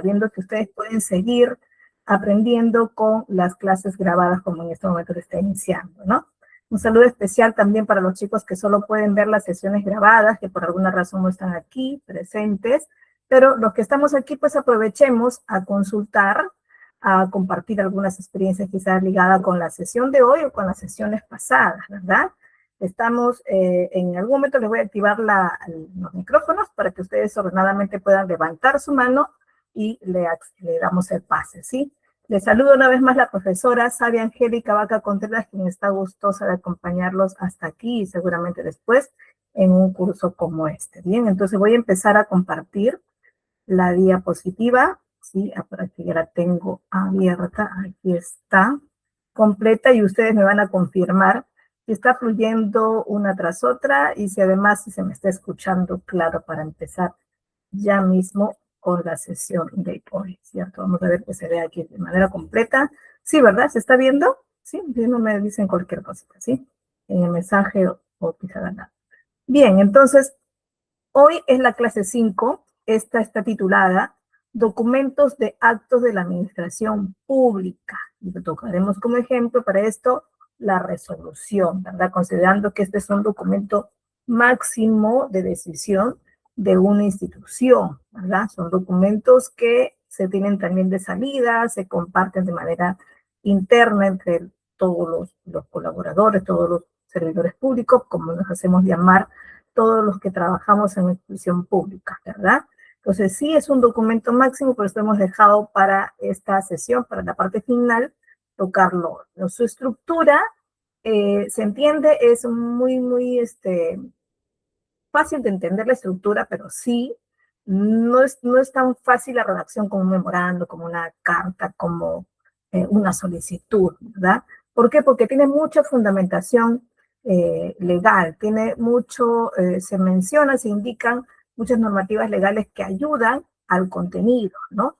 Viendo que ustedes pueden seguir aprendiendo con las clases grabadas como en este momento se está iniciando, ¿no? Un saludo especial también para los chicos que solo pueden ver las sesiones grabadas, que por alguna razón no están aquí presentes, pero los que estamos aquí, pues aprovechemos a consultar, a compartir algunas experiencias quizás ligadas con la sesión de hoy o con las sesiones pasadas, ¿verdad? Estamos, en algún momento les voy a activar los micrófonos para que ustedes ordenadamente puedan levantar su mano y le damos el pase, ¿sí? Les saludo una vez más la profesora Sabia Angélica Vaca Contreras, quien está gustosa de acompañarlos hasta aquí y seguramente después en un curso como este. Bien, entonces voy a empezar a compartir la diapositiva, ¿sí? Por aquí ya la tengo abierta, aquí está, completa, y ustedes me van a confirmar si está fluyendo una tras otra y si además si se me está escuchando claro para empezar ya mismo con la sesión de hoy, ¿cierto? Vamos a ver que se ve aquí de manera completa. Sí, ¿verdad? ¿Se está viendo? Sí, no me dicen cualquier cosita, ¿sí? En el mensaje o quizá nada. Bien, entonces, hoy es la clase 5. Esta está titulada Documentos de Actos de la Administración Pública. Y tocaremos como ejemplo para esto la resolución, ¿verdad? Considerando que este es un documento máximo de decisión de una institución, ¿verdad? Son documentos que se tienen también de salida, se comparten de manera interna entre todos los colaboradores, todos los servidores públicos, como nos hacemos llamar todos los que trabajamos en la institución pública, ¿verdad? Entonces sí es un documento máximo, pero esto hemos dejado para esta sesión, para la parte final, tocarlo. Su estructura, se entiende, es muy fácil de entender la estructura, pero sí, no es tan fácil la redacción como un memorando, como una carta, como una solicitud, ¿verdad? ¿Por qué? Porque tiene mucha fundamentación legal, tiene mucho, se menciona, se indican muchas normativas legales que ayudan al contenido, ¿no?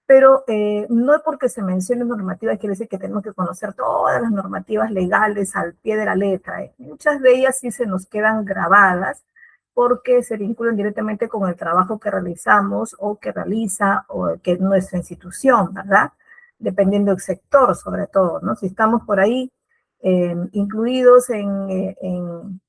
Pero no es porque se mencione normativa quiere decir que tenemos que conocer todas las normativas legales al pie de la letra. Muchas de ellas sí se nos quedan grabadas porque se vinculan directamente con el trabajo que realizamos o que realiza o que nuestra institución, ¿verdad? Dependiendo del sector, sobre todo, ¿no? Si estamos por ahí incluidos en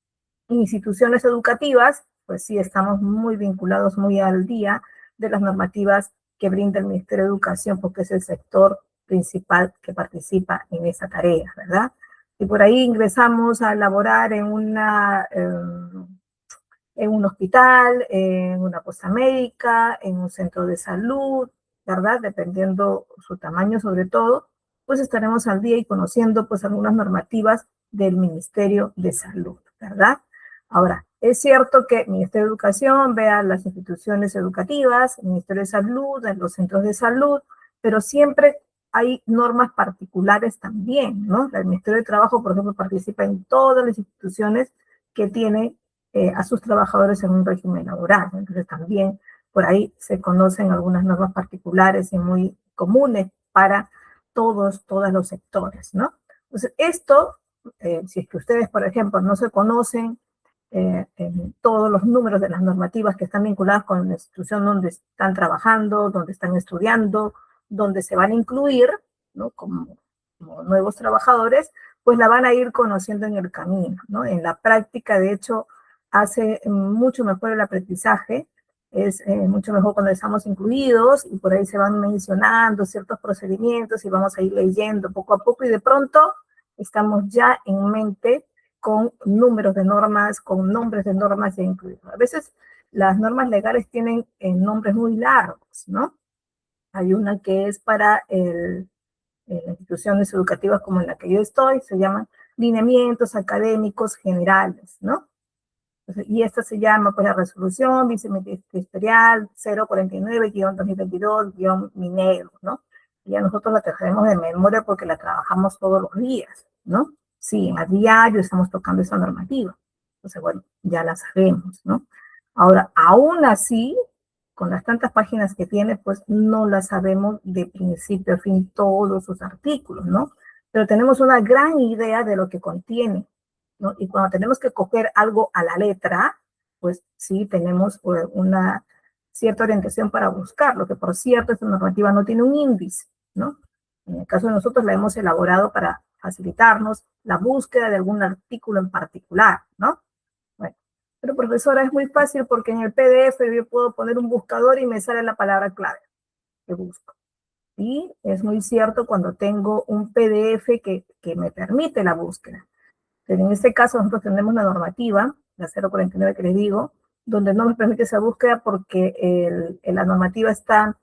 instituciones educativas, pues sí estamos muy vinculados, muy al día de las normativas que brinda el Ministerio de Educación, porque es el sector principal que participa en esa tarea, ¿verdad? Y por ahí ingresamos a laborar en un hospital, en una posta médica, en un centro de salud, ¿verdad? Dependiendo su tamaño sobre todo, pues estaremos al día y conociendo pues algunas normativas del Ministerio de Salud, ¿verdad? Ahora, es cierto que el Ministerio de Educación ve a las instituciones educativas, el Ministerio de Salud, en los centros de salud, pero siempre hay normas particulares también, ¿no? El Ministerio de Trabajo, por ejemplo, participa en todas las instituciones que tienen a sus trabajadores en un régimen laboral. Entonces también por ahí se conocen algunas normas particulares y muy comunes para todos los sectores, ¿no? Entonces esto, si es que ustedes, por ejemplo, no se conocen en todos los números de las normativas que están vinculadas con la institución donde están trabajando, donde están estudiando, donde se van a incluir, ¿no? Como nuevos trabajadores, pues la van a ir conociendo en el camino, ¿no? En la práctica, de hecho, hace mucho mejor el aprendizaje, es mucho mejor cuando estamos incluidos y por ahí se van mencionando ciertos procedimientos y vamos a ir leyendo poco a poco y de pronto estamos ya en mente con números de normas, con nombres de normas ya incluidos. A veces las normas legales tienen nombres muy largos, ¿no? Hay una que es para las instituciones educativas como en la que yo estoy, se llaman lineamientos académicos generales, ¿no? Entonces, y esta se llama, pues, la resolución viceministerial 049-2022-Minero, ¿no? Y ya nosotros la traemos de memoria porque la trabajamos todos los días, ¿no? Sí, a diario estamos tocando esa normativa. Entonces, bueno, ya la sabemos, ¿no? Ahora, aún así, con las tantas páginas que tiene, pues no la sabemos de principio a fin todos sus artículos, ¿no? Pero tenemos una gran idea de lo que contiene, ¿no? Y cuando tenemos que coger algo a la letra, pues sí tenemos una cierta orientación para buscarlo, que por cierto esta normativa no tiene un índice, ¿no? En el caso de nosotros la hemos elaborado para facilitarnos la búsqueda de algún artículo en particular, ¿no? Bueno, pero profesora, es muy fácil porque en el PDF yo puedo poner un buscador y me sale la palabra clave que busco. Y es muy cierto cuando tengo un PDF que me permite la búsqueda. Pero en este caso nosotros tenemos la normativa, la 049 que les digo, donde no nos permite esa búsqueda porque la normativa está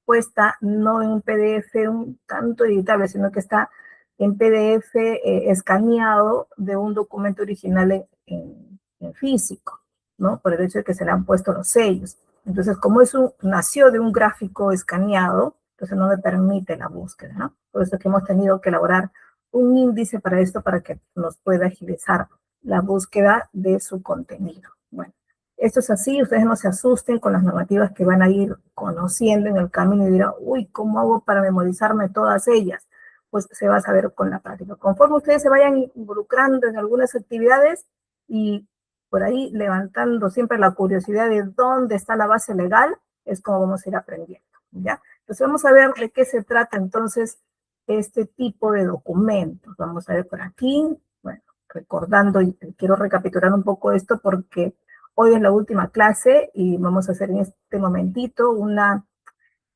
puesta no en un PDF un tanto editable, sino que está en PDF escaneado de un documento original en físico, ¿no? Por el hecho de que se le han puesto los sellos. Entonces, como eso nació de un gráfico escaneado, entonces no me permite la búsqueda, ¿no? Por eso es que hemos tenido que elaborar un índice para esto, para que nos pueda agilizar la búsqueda de su contenido. Bueno, esto es así, ustedes no se asusten con las normativas que van a ir conociendo en el camino y dirán, uy, ¿cómo hago para memorizarme todas ellas? Pues se va a saber con la práctica. Conforme ustedes se vayan involucrando en algunas actividades y por ahí levantando siempre la curiosidad de dónde está la base legal, es como vamos a ir aprendiendo, ¿ya? Entonces vamos a ver de qué se trata entonces este tipo de documentos. Vamos a ver por aquí, bueno, recordando, y quiero recapitular un poco esto porque hoy es la última clase y vamos a hacer en este momentito una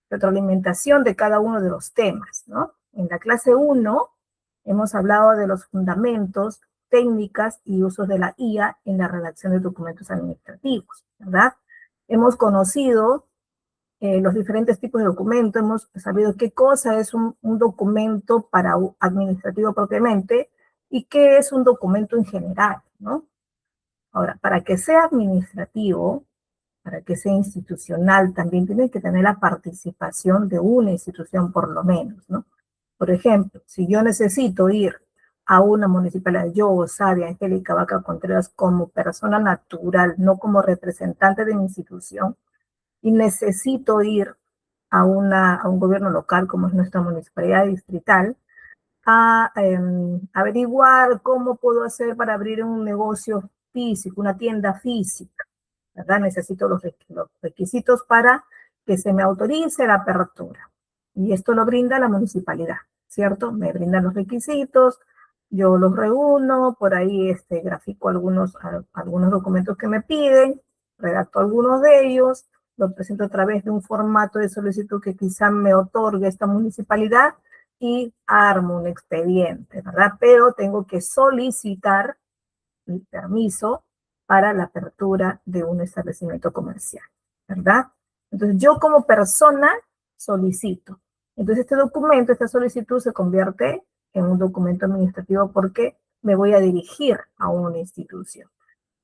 retroalimentación de cada uno de los temas, ¿no? En la clase 1 hemos hablado de los fundamentos, técnicas y usos de la IA en la redacción de documentos administrativos, ¿verdad? Hemos conocido los diferentes tipos de documentos, hemos sabido qué cosa es un documento para administrativo propiamente y qué es un documento en general, ¿no? Ahora, para que sea administrativo, para que sea institucional, también tiene que tener la participación de una institución por lo menos, ¿no? Por ejemplo, si yo necesito ir a una municipalidad, yo, Sadia Angélica Vaca Contreras, como persona natural, no como representante de mi institución, y necesito ir a un gobierno local como es nuestra municipalidad distrital, a averiguar cómo puedo hacer para abrir un negocio físico, una tienda física, ¿verdad? Necesito los requisitos para que se me autorice la apertura. Y esto lo brinda la municipalidad, ¿cierto? Me brindan los requisitos, yo los reúno, por ahí grafico algunos documentos que me piden, redacto algunos de ellos, lo presento a través de un formato de solicitud que quizá me otorgue esta municipalidad y armo un expediente, ¿verdad? Pero tengo que solicitar el permiso para la apertura de un establecimiento comercial, ¿verdad? Entonces, yo como persona solicito. Entonces, este documento, esta solicitud se convierte en un documento administrativo porque me voy a dirigir a una institución.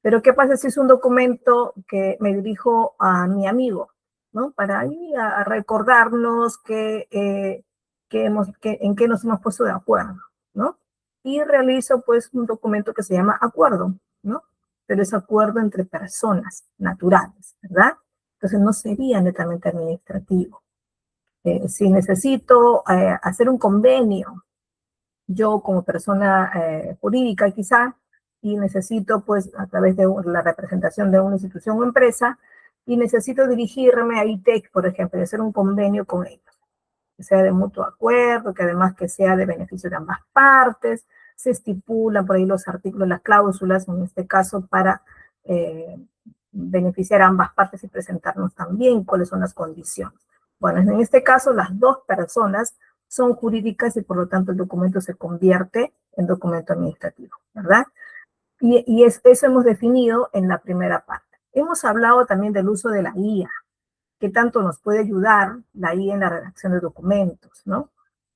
Pero, ¿qué pasa si es un documento que me dirijo a mi amigo, ¿no? Para ahí a recordarnos en qué nos hemos puesto de acuerdo, ¿no? Y realizo, pues, un documento que se llama acuerdo, ¿no? Pero es acuerdo entre personas naturales, ¿verdad? Entonces, no sería netamente administrativo. Si necesito hacer un convenio, yo como persona jurídica quizá, y necesito pues a través de la representación de una institución o empresa, y necesito dirigirme a ITEC, por ejemplo, y hacer un convenio con ellos, que sea de mutuo acuerdo, que además que sea de beneficio de ambas partes, se estipulan por ahí los artículos, las cláusulas, en este caso para beneficiar a ambas partes y presentarnos también cuáles son las condiciones. Bueno, en este caso las dos personas son jurídicas y por lo tanto el documento se convierte en documento administrativo, ¿verdad? Y eso hemos definido en la primera parte. Hemos hablado también del uso de la IA, que tanto nos puede ayudar la IA en la redacción de documentos, ¿no?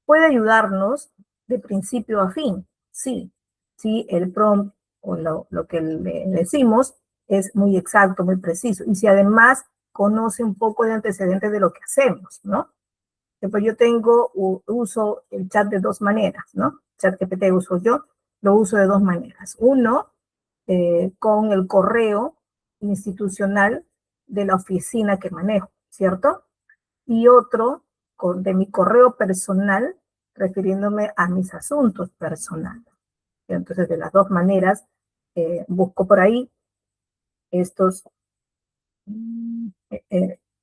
Puede ayudarnos de principio a fin, sí, sí, el prompt o lo que le decimos es muy exacto, muy preciso, y si además conoce un poco de antecedentes de lo que hacemos, ¿no? Pues yo uso el chat de dos maneras, ¿no? ChatGPT uso yo, lo uso de dos maneras. Uno, con el correo institucional de la oficina que manejo, ¿cierto? Y otro, de mi correo personal, refiriéndome a mis asuntos personales. Entonces, de las dos maneras, busco por ahí estos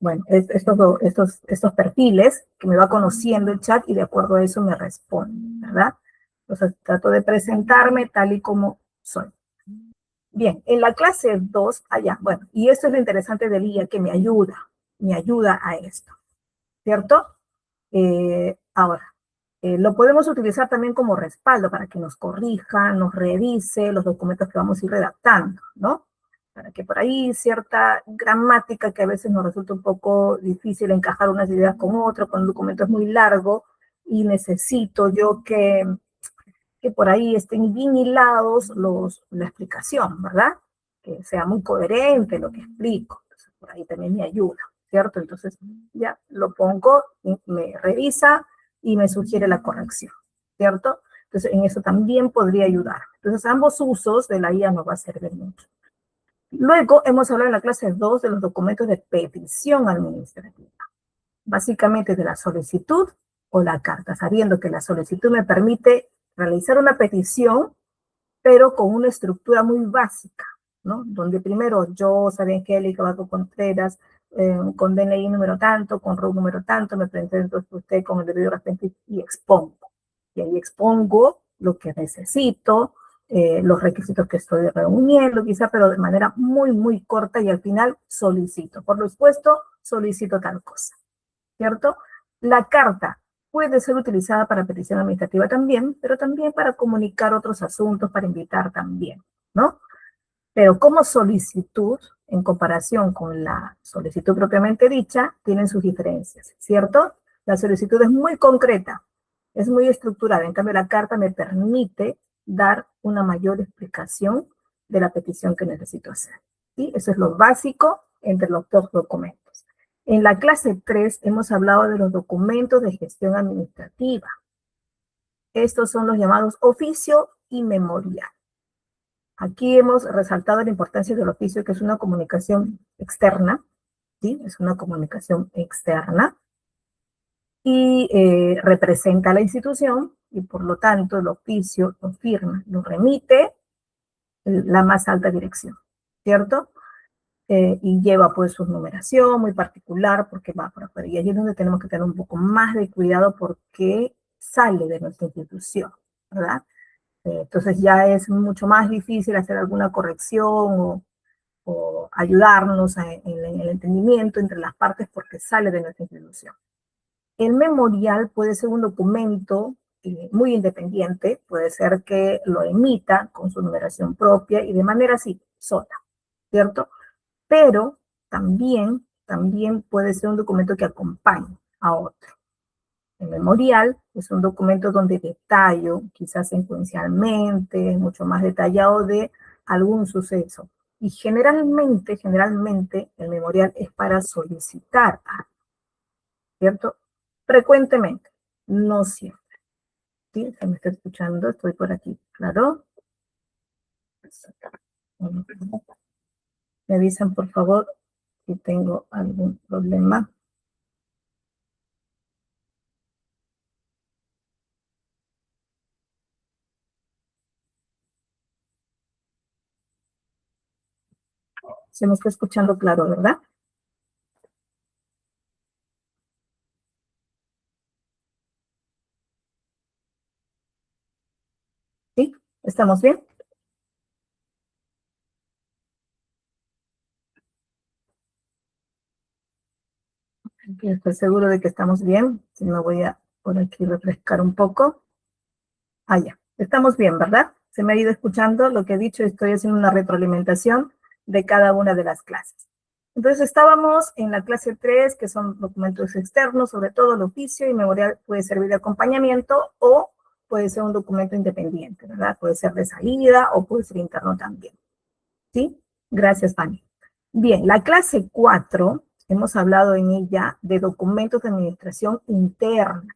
bueno, estos perfiles que me va conociendo el chat y de acuerdo a eso me responde, ¿verdad? Entonces trato de presentarme tal y como soy. Bien, en la clase 2, allá, bueno, y esto es lo interesante del guía que me ayuda a esto, ¿cierto? Ahora, lo podemos utilizar también como respaldo para que nos corrija, nos revise los documentos que vamos a ir redactando, ¿no? Para que por ahí cierta gramática que a veces nos resulta un poco difícil encajar unas ideas con otras, cuando el documento es muy largo y necesito yo que por ahí estén bien hilados la explicación, ¿verdad? Que sea muy coherente lo que explico. Entonces, por ahí también me ayuda, ¿cierto? Entonces, ya lo pongo, me revisa y me sugiere la corrección, ¿cierto? Entonces, en eso también podría ayudar. Entonces, ambos usos de la IA nos va a servir mucho. Luego, hemos hablado en la clase 2 de los documentos de petición administrativa. Básicamente de la solicitud o la carta, sabiendo que la solicitud me permite realizar una petición, pero con una estructura muy básica, ¿no? Donde primero yo, Sara Angélica Vaco Contreras, con DNI número tanto, con RUT número tanto, me presento usted con el debido respeto y expongo. Y ahí expongo lo que necesito, los requisitos que estoy reuniendo, quizá, pero de manera muy, muy corta y al final solicito. Por lo expuesto, solicito tal cosa, ¿cierto? La carta puede ser utilizada para petición administrativa también, pero también para comunicar otros asuntos, para invitar también, ¿no? Pero como solicitud, en comparación con la solicitud propiamente dicha, tienen sus diferencias, ¿cierto? La solicitud es muy concreta, es muy estructurada, en cambio la carta me permite dar una mayor explicación de la petición que necesito hacer, ¿sí? Eso es lo básico entre los dos documentos. En la clase 3 hemos hablado de los documentos de gestión administrativa. Estos son los llamados oficio y memorial. Aquí hemos resaltado la importancia del oficio, que es una comunicación externa, ¿sí? Es una comunicación externa y representa a la institución y por lo tanto el oficio lo firma, lo remite la más alta dirección, ¿cierto? Y lleva pues su numeración muy particular porque va por afuera. Y allí es donde tenemos que tener un poco más de cuidado porque sale de nuestra institución, ¿verdad? Entonces ya es mucho más difícil hacer alguna corrección o ayudarnos en el entendimiento entre las partes porque sale de nuestra institución. El memorial puede ser un documento muy independiente, puede ser que lo emita con su numeración propia y de manera así, sola, ¿cierto? Pero también puede ser un documento que acompañe a otro. El memorial es un documento donde detallo, quizás secuencialmente, mucho más detallado de algún suceso. Y generalmente, el memorial es para solicitar algo, ¿cierto? Frecuentemente, no siempre. ¿Sí? Se me está escuchando, estoy por aquí, ¿claro? Me avisan, por favor, si tengo algún problema. Se me está escuchando claro, ¿verdad? ¿Sí? ¿Estamos bien? Estoy seguro de que estamos bien. Si me voy a por aquí refrescar un poco. Ah, ya. Estamos bien, ¿verdad? Se me ha ido escuchando lo que he dicho. Estoy haciendo una retroalimentación de cada una de las clases. Entonces estábamos en la clase 3, que son documentos externos, sobre todo el oficio y memorial puede servir de acompañamiento o puede ser un documento independiente, ¿verdad? Puede ser de salida o puede ser interno también. ¿Sí? Gracias, Fanny. Bien, la clase 4, hemos hablado en ella de documentos de administración interna,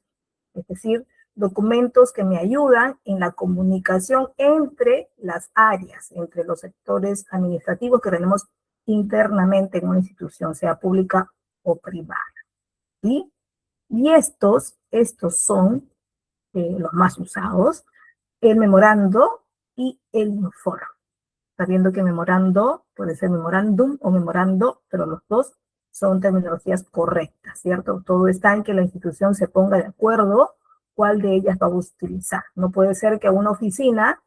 es decir, documentos que me ayudan en la comunicación entre las áreas, entre los sectores administrativos que tenemos internamente en una institución, sea pública o privada. ¿Sí? Y estos son los más usados, el memorando y el informe. Sabiendo que memorando puede ser memorándum o memorando, pero los dos son terminologías correctas, ¿cierto? Todo está en que la institución se ponga de acuerdo cuál de ellas va a utilizar. No puede ser que una oficina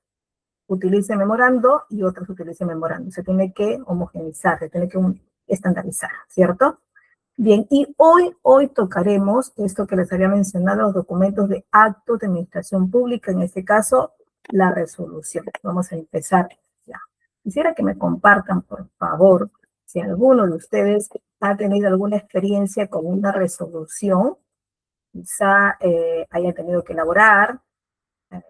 utilice memorando y otras utilice memorando. Se tiene que homogeneizar, se tiene que estandarizar, ¿cierto? Bien, y hoy tocaremos esto que les había mencionado, los documentos de actos de administración pública, en este caso, la resolución. Vamos a empezar ya. Quisiera que me compartan, por favor, si alguno de ustedes ha tenido alguna experiencia con una resolución, quizá haya tenido que elaborar,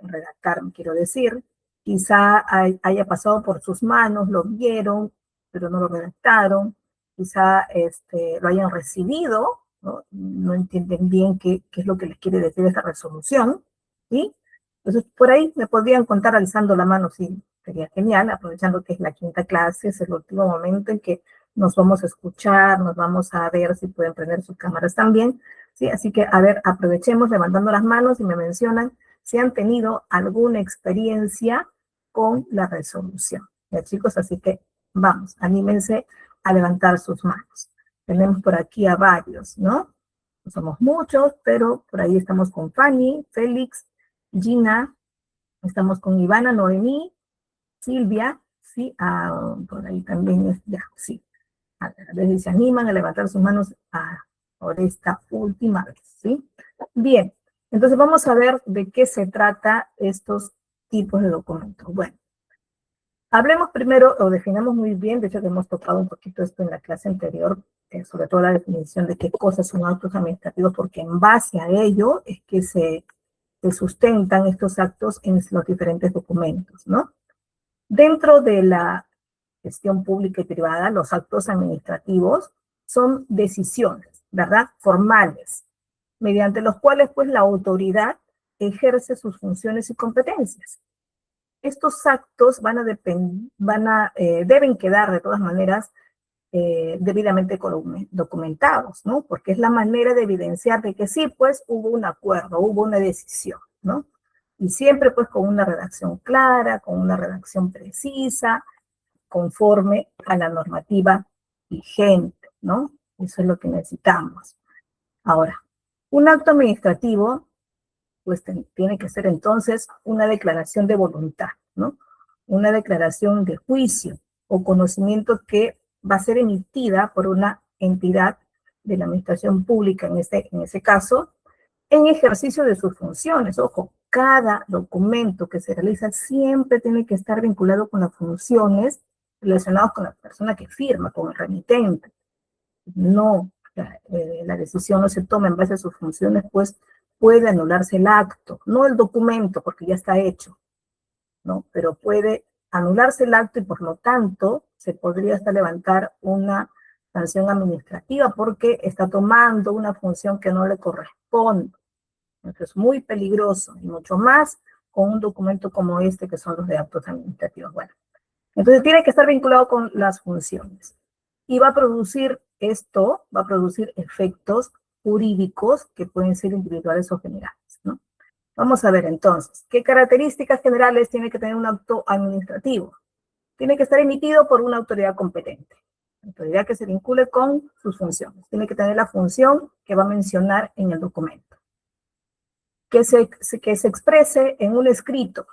redactar, quiero decir, quizá haya pasado por sus manos, lo vieron, pero no lo redactaron, quizá lo hayan recibido, no entienden bien qué es lo que les quiere decir esta resolución, ¿sí? Entonces, por ahí me podrían contar alzando la mano, sí, sería genial, aprovechando que es la quinta clase, es el último momento en que nos vamos a escuchar, nos vamos a ver si pueden prender sus cámaras también, ¿sí? Así que, a ver, aprovechemos levantando las manos y me mencionan si han tenido alguna experiencia con la resolución. Ya, chicos, así que vamos, anímense a levantar sus manos. Tenemos por aquí a varios, ¿no? No somos muchos, pero por ahí estamos con Fanny, Félix, Gina, estamos con Ivana, Noemí, Silvia, sí, por ahí también, ya, sí. A ver si se animan a levantar sus manos por esta última vez, ¿sí? Bien, entonces vamos a ver de qué se trata estos tipos de documentos. Bueno, hablemos primero, o definamos muy bien, de hecho que hemos tocado un poquito esto en la clase anterior, sobre todo la definición de qué cosas son actos administrativos, porque en base a ello es que se sustentan estos actos en los diferentes documentos, ¿no? Dentro de la gestión pública y privada, los actos administrativos son decisiones, ¿verdad? Formales, mediante los cuales, pues, la autoridad ejerce sus funciones y competencias. Estos actos deben quedar, de todas maneras, debidamente documentados, ¿no? Porque es la manera de evidenciar de que sí, pues, hubo un acuerdo, hubo una decisión, ¿no? Y siempre, pues, con una redacción clara, con una redacción precisa, conforme a la normativa vigente, ¿no? Eso es lo que necesitamos. Ahora, un acto administrativo, pues tiene que ser entonces una declaración de voluntad, ¿no? Una declaración de juicio o conocimiento que va a ser emitida por una entidad de la administración pública, en ese caso, en ejercicio de sus funciones. Ojo, cada documento que se realiza siempre tiene que estar vinculado con las funciones relacionadas con la persona que firma, con el remitente. No, la decisión no se toma en base a sus funciones, pues puede anularse el acto, no el documento, porque ya está hecho, ¿no? Pero puede anularse el acto y por lo tanto se podría hasta levantar una sanción administrativa porque está tomando una función que no le corresponde. Entonces es muy peligroso y mucho más con un documento como este que son los de actos administrativos. Bueno, entonces tiene que estar vinculado con las funciones. Y va a producir efectos jurídicos que pueden ser individuales o generales, ¿no? Vamos a ver entonces, ¿qué características generales tiene que tener un acto administrativo? Tiene que estar emitido por una autoridad competente, autoridad que se vincule con sus funciones. Tiene que tener la función que va a mencionar en el documento. Que se exprese en un escrito.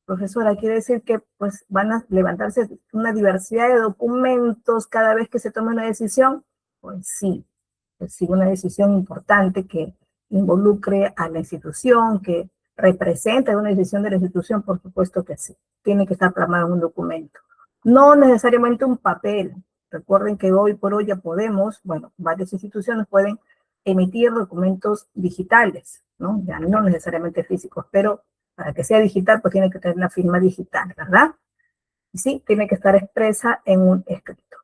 Profesora, quiere decir que pues van a levantarse una diversidad de documentos cada vez que se tome una decisión. Pues sí, una decisión importante que involucre a la institución, que represente una decisión de la institución, por supuesto que sí. Tiene que estar plasmado en un documento. No necesariamente un papel. Recuerden que hoy por hoy ya podemos, bueno, varias instituciones pueden emitir documentos digitales, ¿no? Ya no necesariamente físicos, pero para que sea digital, pues tiene que tener la firma digital, ¿verdad? Y sí, tiene que estar expresa en un escrito.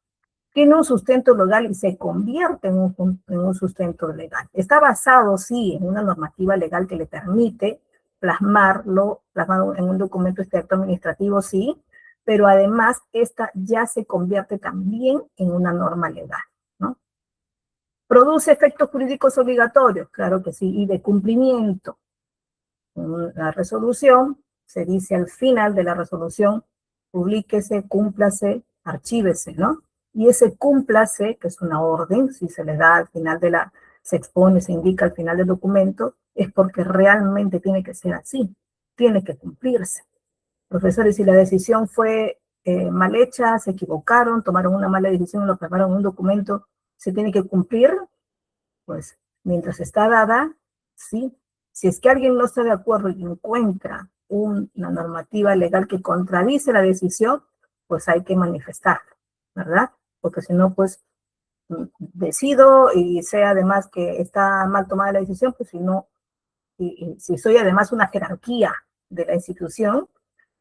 Tiene un sustento legal y se convierte en un sustento legal. Está basado, sí, en una normativa legal que le permite plasmado en un documento este acto administrativo, sí, pero además esta ya se convierte también en una norma legal, ¿no? ¿Produce efectos jurídicos obligatorios? Claro que sí, y de cumplimiento. La resolución, se dice al final de la resolución, publíquese, cúmplase, archívese, ¿no? Y ese cúmplase, que es una orden, si se le da al final se expone, se indica al final del documento, es porque realmente tiene que ser así, tiene que cumplirse. Profesores, si la decisión fue mal hecha, se equivocaron, tomaron una mala decisión, lo plasmaron en un documento, se tiene que cumplir, pues mientras está dada, sí. Si es que alguien no está de acuerdo y encuentra una normativa legal que contradice la decisión, pues hay que manifestarlo, ¿verdad? Porque si no, pues decido y sé además que está mal tomada la decisión, pues si no, y si soy además una jerarquía de la institución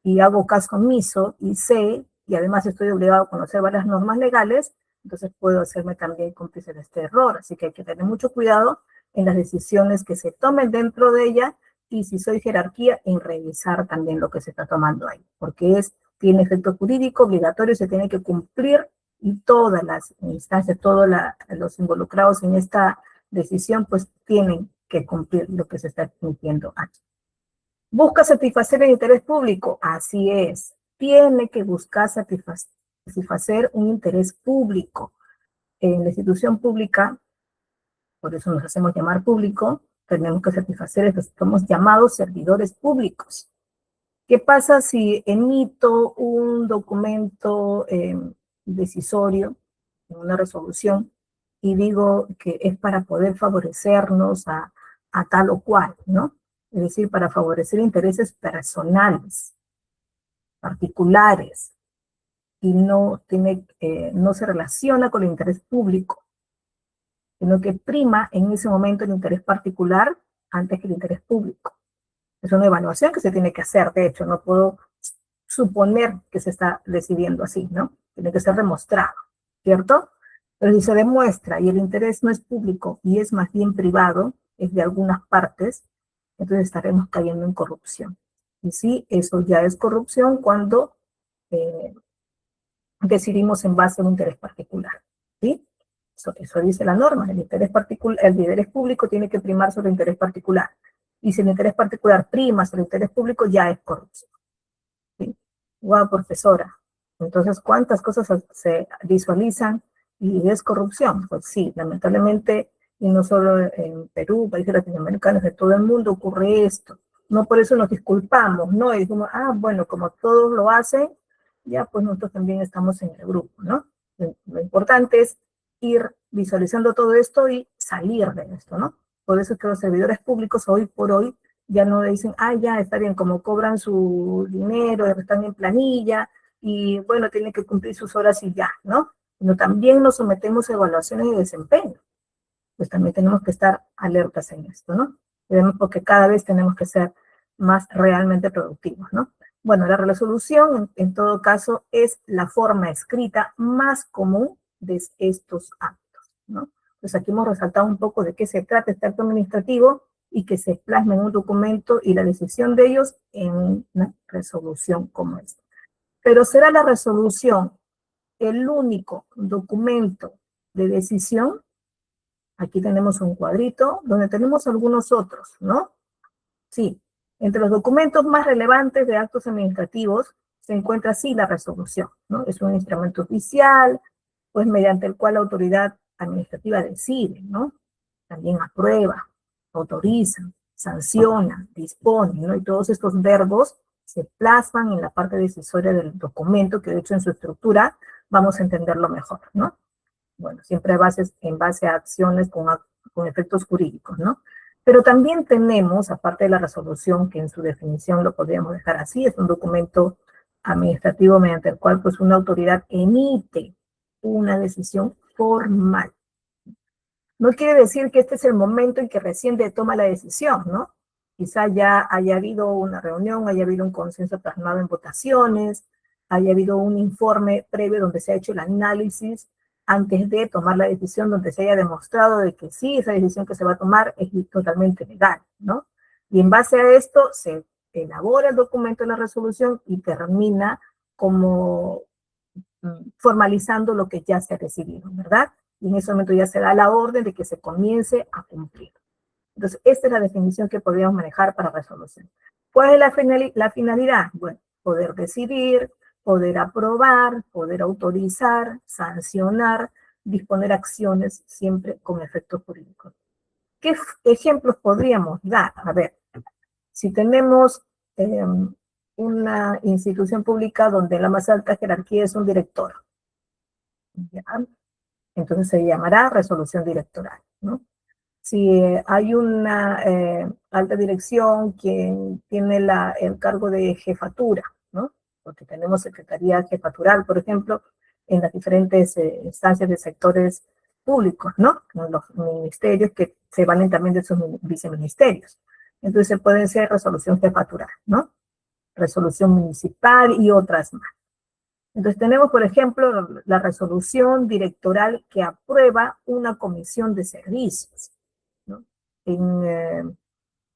y hago caso omiso y sé, y además estoy obligado a conocer varias normas legales, entonces puedo hacerme también cómplice de este error. Así que hay que tener mucho cuidado en las decisiones que se tomen dentro de ella y si soy jerarquía, en revisar también lo que se está tomando ahí, porque tiene efecto jurídico obligatorio, se tiene que cumplir y todas las instancias, todos los involucrados en esta decisión, pues tienen que cumplir lo que se está cumpliendo aquí. ¿Busca satisfacer el interés público? Así es. Tiene que buscar satisfacer un interés público. En la institución pública, por eso nos hacemos llamar público, tenemos que satisfacer, somos llamados servidores públicos. ¿Qué pasa si emito un documento decisorio, una resolución, y digo que es para poder favorecernos a tal o cual, ¿no? Es decir, para favorecer intereses personales, particulares, y no se relaciona con el interés público, sino que prima en ese momento el interés particular antes que el interés público. Es una evaluación que se tiene que hacer, de hecho, no puedo suponer que se está decidiendo así, ¿no? Tiene que ser demostrado, ¿cierto? Pero si se demuestra y el interés no es público y es más bien privado, es de algunas partes, entonces estaremos cayendo en corrupción. Y sí, eso ya es corrupción cuando decidimos en base a un interés particular, ¿sí? Eso dice la norma, el interés público tiene que primar sobre el interés particular. Y si el interés particular prima sobre el interés público, ya es corrupción. ¿Sí? Wow, profesora. Entonces, ¿cuántas cosas se visualizan y es corrupción? Pues sí, lamentablemente, y no solo en Perú, países latinoamericanos, de todo el mundo ocurre esto. No por eso nos disculpamos, ¿no? Y decimos, bueno, como todos lo hacen, ya pues nosotros también estamos en el grupo, ¿no? Lo importante es ir visualizando todo esto y salir de esto, ¿no? Por eso es que los servidores públicos hoy por hoy ya no dicen, ya está bien, como cobran su dinero, están en planilla, y bueno, tienen que cumplir sus horas y ya, ¿no? Sino también nos sometemos a evaluaciones de desempeño. Pues también tenemos que estar alertas en esto, ¿no? Porque cada vez tenemos que ser más realmente productivos, ¿no? Bueno, la resolución, en todo caso, es la forma escrita más común de estos actos, ¿no? Pues aquí hemos resaltado un poco de qué se trata este acto administrativo y que se plasma en un documento y la decisión de ellos en una resolución como esta. Pero ¿será la resolución el único documento de decisión? Aquí tenemos un cuadrito donde tenemos algunos otros, ¿no? Sí, entre los documentos más relevantes de actos administrativos se encuentra así la resolución, ¿no? Es un instrumento oficial, pues mediante el cual la autoridad administrativa decide, ¿no? También aprueba, autoriza, sanciona, dispone, ¿no? Y todos estos verbos se plasman en la parte decisoria del documento, que de hecho en su estructura vamos a entenderlo mejor, ¿no? Bueno, siempre en base a acciones con efectos jurídicos, ¿no? Pero también tenemos, aparte de la resolución, que en su definición lo podríamos dejar así, es un documento administrativo mediante el cual pues una autoridad emite una decisión formal. No quiere decir que este es el momento en que recién toma la decisión, ¿no? Quizá ya haya habido una reunión, haya habido un consenso plasmado en votaciones, haya habido un informe previo donde se ha hecho el análisis antes de tomar la decisión, donde se haya demostrado de que sí, esa decisión que se va a tomar es totalmente legal, ¿no? Y en base a esto se elabora el documento de la resolución y termina como formalizando lo que ya se ha decidido, ¿verdad? Y en ese momento ya se da la orden de que se comience a cumplir. Entonces, esta es la definición que podríamos manejar para resolución. ¿Cuál es la finalidad? Bueno, poder decidir, poder aprobar, poder autorizar, sancionar, disponer acciones siempre con efectos jurídicos. ¿Qué ejemplos podríamos dar? A ver, si tenemos una institución pública donde la más alta jerarquía es un director, ¿ya? Entonces se llamará resolución directoral, ¿no? Si hay una alta dirección que tiene el cargo de jefatura, ¿no? Porque tenemos secretaría jefatural, por ejemplo, en las diferentes instancias de sectores públicos, ¿no? Los ministerios que se valen también de sus viceministerios. Entonces pueden ser resolución jefatural, ¿no? Resolución municipal y otras más. Entonces tenemos, por ejemplo, la resolución directoral que aprueba una comisión de servicios, ¿no? En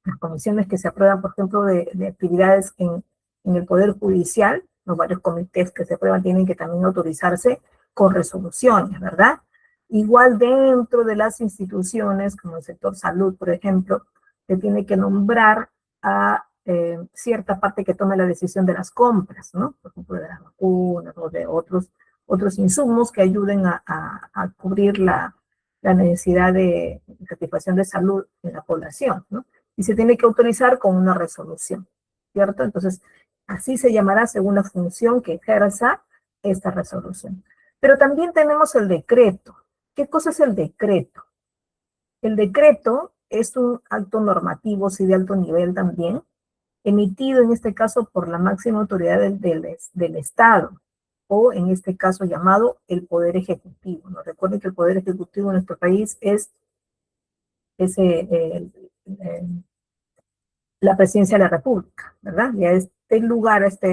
las comisiones que se aprueban, por ejemplo, de actividades en el Poder Judicial, los varios comités que se aprueban tienen que también autorizarse con resoluciones, ¿verdad? Igual dentro de las instituciones, como el sector salud, por ejemplo, se tiene que nombrar a cierta parte que tome la decisión de las compras, ¿no? Por ejemplo, de las vacunas o de otros insumos que ayuden a cubrir la necesidad de satisfacción de salud en la población, ¿no? Y se tiene que autorizar con una resolución, ¿cierto? Entonces, así se llamará según la función que ejerza esta resolución. Pero también tenemos el decreto. ¿Qué cosa es el decreto? El decreto es un acto normativo, sí, de alto nivel también, emitido en este caso por la máxima autoridad del Estado, o en este caso llamado el Poder Ejecutivo, ¿no? Recuerden que el Poder Ejecutivo en nuestro país es la Presidencia de la República, ¿verdad? Y a este lugar, a esta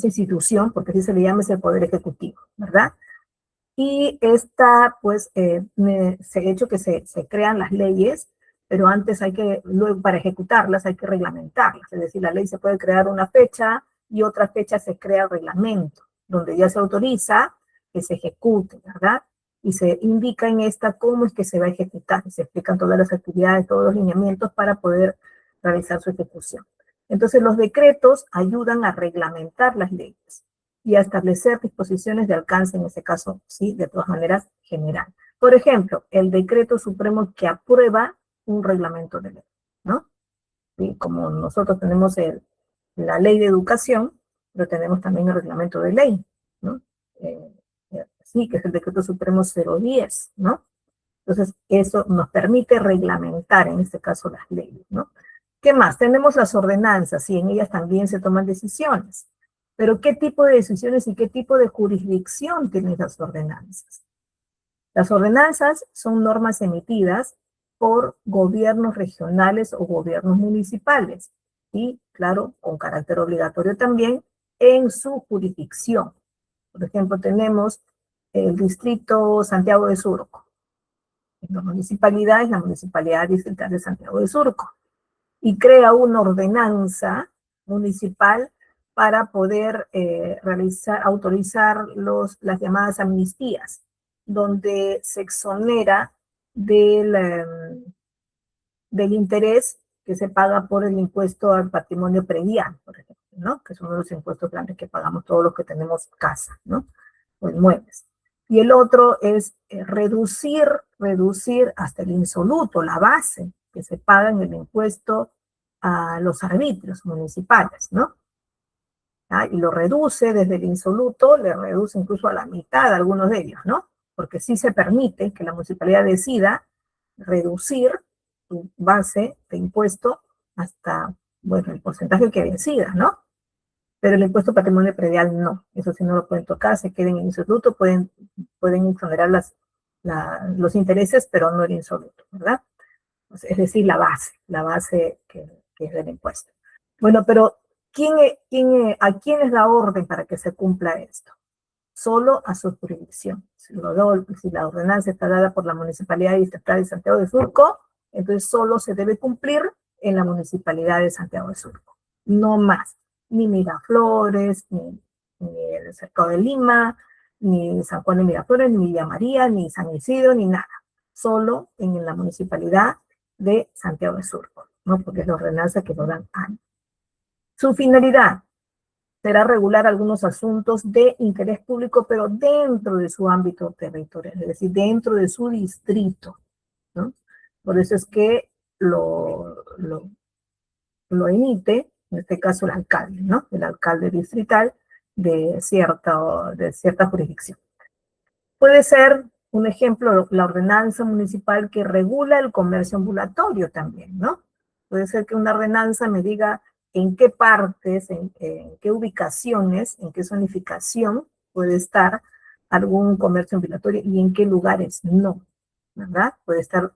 institución, porque así se le llama, es el Poder Ejecutivo, ¿verdad? Y esta, pues, se ha hecho que se crean las leyes, pero antes luego para ejecutarlas hay que reglamentarlas, es decir, la ley se puede crear una fecha y otra fecha se crea el reglamento, donde ya se autoriza que se ejecute, ¿verdad? Y se indica en esta cómo es que se va a ejecutar, y se explican todas las actividades, todos los lineamientos para poder realizar su ejecución. Entonces los decretos ayudan a reglamentar las leyes y a establecer disposiciones de alcance, en este caso, sí, de todas maneras, general. Por ejemplo, el decreto supremo que aprueba un reglamento de ley, ¿no? Y como nosotros tenemos la ley de educación, pero tenemos también el reglamento de ley, ¿no? Sí, que es el decreto supremo 010, ¿no? Entonces, eso nos permite reglamentar, en este caso, las leyes, ¿no? ¿Qué más? Tenemos las ordenanzas, y en ellas también se toman decisiones. Pero ¿qué tipo de decisiones y qué tipo de jurisdicción tienen las ordenanzas? Las ordenanzas son normas emitidas por gobiernos regionales o gobiernos municipales, y, claro, con carácter obligatorio también en su jurisdicción. Por ejemplo, tenemos el distrito Santiago de Surco. La municipalidad es la Municipalidad Distrital de Santiago de Surco, y crea una ordenanza municipal para poder autorizar las llamadas amnistías, donde se exonera del interés que se paga por el impuesto al patrimonio predial, por ejemplo, ¿no? Que es uno de los impuestos grandes que pagamos todos los que tenemos casa, ¿no? O inmuebles. Y el otro es reducir hasta el insoluto, la base que se paga en el impuesto a los arbitrios municipales, ¿no? ¿Ah? Y lo reduce desde el insoluto, le reduce incluso a la mitad a algunos de ellos, ¿no? Porque sí se permite que la municipalidad decida reducir su base de impuesto hasta, bueno, el porcentaje que decida, ¿no? Pero el impuesto patrimonio predial no, eso sí no lo pueden tocar, se queden en insoluto, pueden exonerar los intereses, pero no el insoluto, ¿verdad? Es decir, la base que es del impuesto. Bueno, pero ¿a quién es la orden para que se cumpla esto? Solo a su jurisdicción. Si la ordenanza está dada por la Municipalidad Distrital de Santiago de Surco, entonces solo se debe cumplir en la Municipalidad de Santiago de Surco. No más. Ni Miraflores, ni el Cercado de Lima, ni San Juan de Miraflores, ni Villa María, ni San Isidro, ni nada. Solo en la Municipalidad de Santiago de Surco, ¿no? Porque es la ordenanza que lo dan años. Su finalidad, será regular algunos asuntos de interés público, pero dentro de su ámbito territorial, es decir, dentro de su distrito, ¿no? Por eso es que lo emite, en este caso el alcalde, ¿no? El alcalde distrital de cierta jurisdicción. Puede ser, un ejemplo, la ordenanza municipal que regula el comercio ambulatorio también, ¿no? Puede ser que una ordenanza me diga en qué partes, en qué ubicaciones, en qué zonificación puede estar algún comercio ambulatorio y en qué lugares no, ¿verdad? Puede estar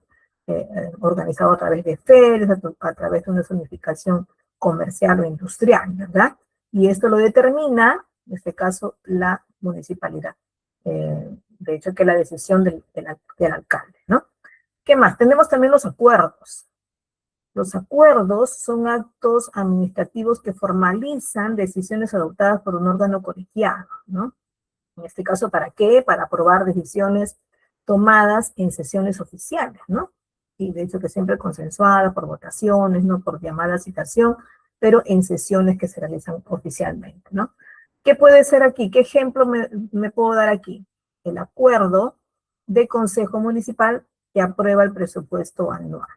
organizado a través de ferias, a través de una zonificación comercial o industrial, ¿verdad? Y esto lo determina, en este caso, la municipalidad. De hecho, que es la decisión del alcalde, ¿no? ¿Qué más? Tenemos también los acuerdos. Los acuerdos son actos administrativos que formalizan decisiones adoptadas por un órgano colegiado, ¿no? En este caso, ¿para qué? Para aprobar decisiones tomadas en sesiones oficiales, ¿no? Y de hecho que siempre consensuadas por votaciones, no por llamada a citación, pero en sesiones que se realizan oficialmente, ¿no? ¿Qué puede ser aquí? ¿Qué ejemplo me puedo dar aquí? El acuerdo de Consejo Municipal que aprueba el presupuesto anual.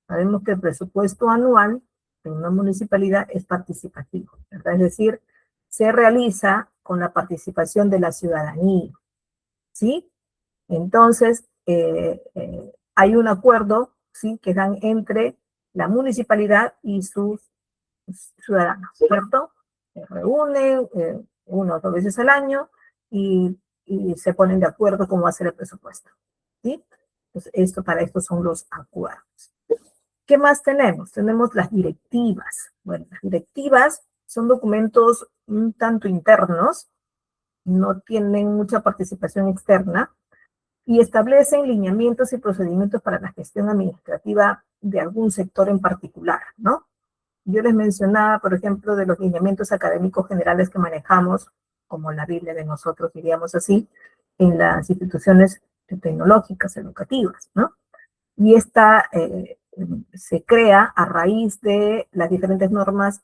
Sabemos que el presupuesto anual en una municipalidad es participativo, ¿verdad? Es decir, se realiza con la participación de la ciudadanía, ¿sí? Entonces, hay un acuerdo, ¿sí?, que dan entre la municipalidad y sus ciudadanos, ¿cierto? Se reúnen 1 o 2 veces al año y se ponen de acuerdo cómo va a ser el presupuesto, ¿sí? Entonces, para esto son los acuerdos. ¿Qué más tenemos? Tenemos las directivas. Bueno, las directivas son documentos un tanto internos, no tienen mucha participación externa y establecen lineamientos y procedimientos para la gestión administrativa de algún sector en particular, ¿no? Yo les mencionaba, por ejemplo, de los lineamientos académicos generales que manejamos, como la Biblia de nosotros, diríamos así, en las instituciones tecnológicas, educativas, ¿no? Y esta se crea a raíz de las diferentes normas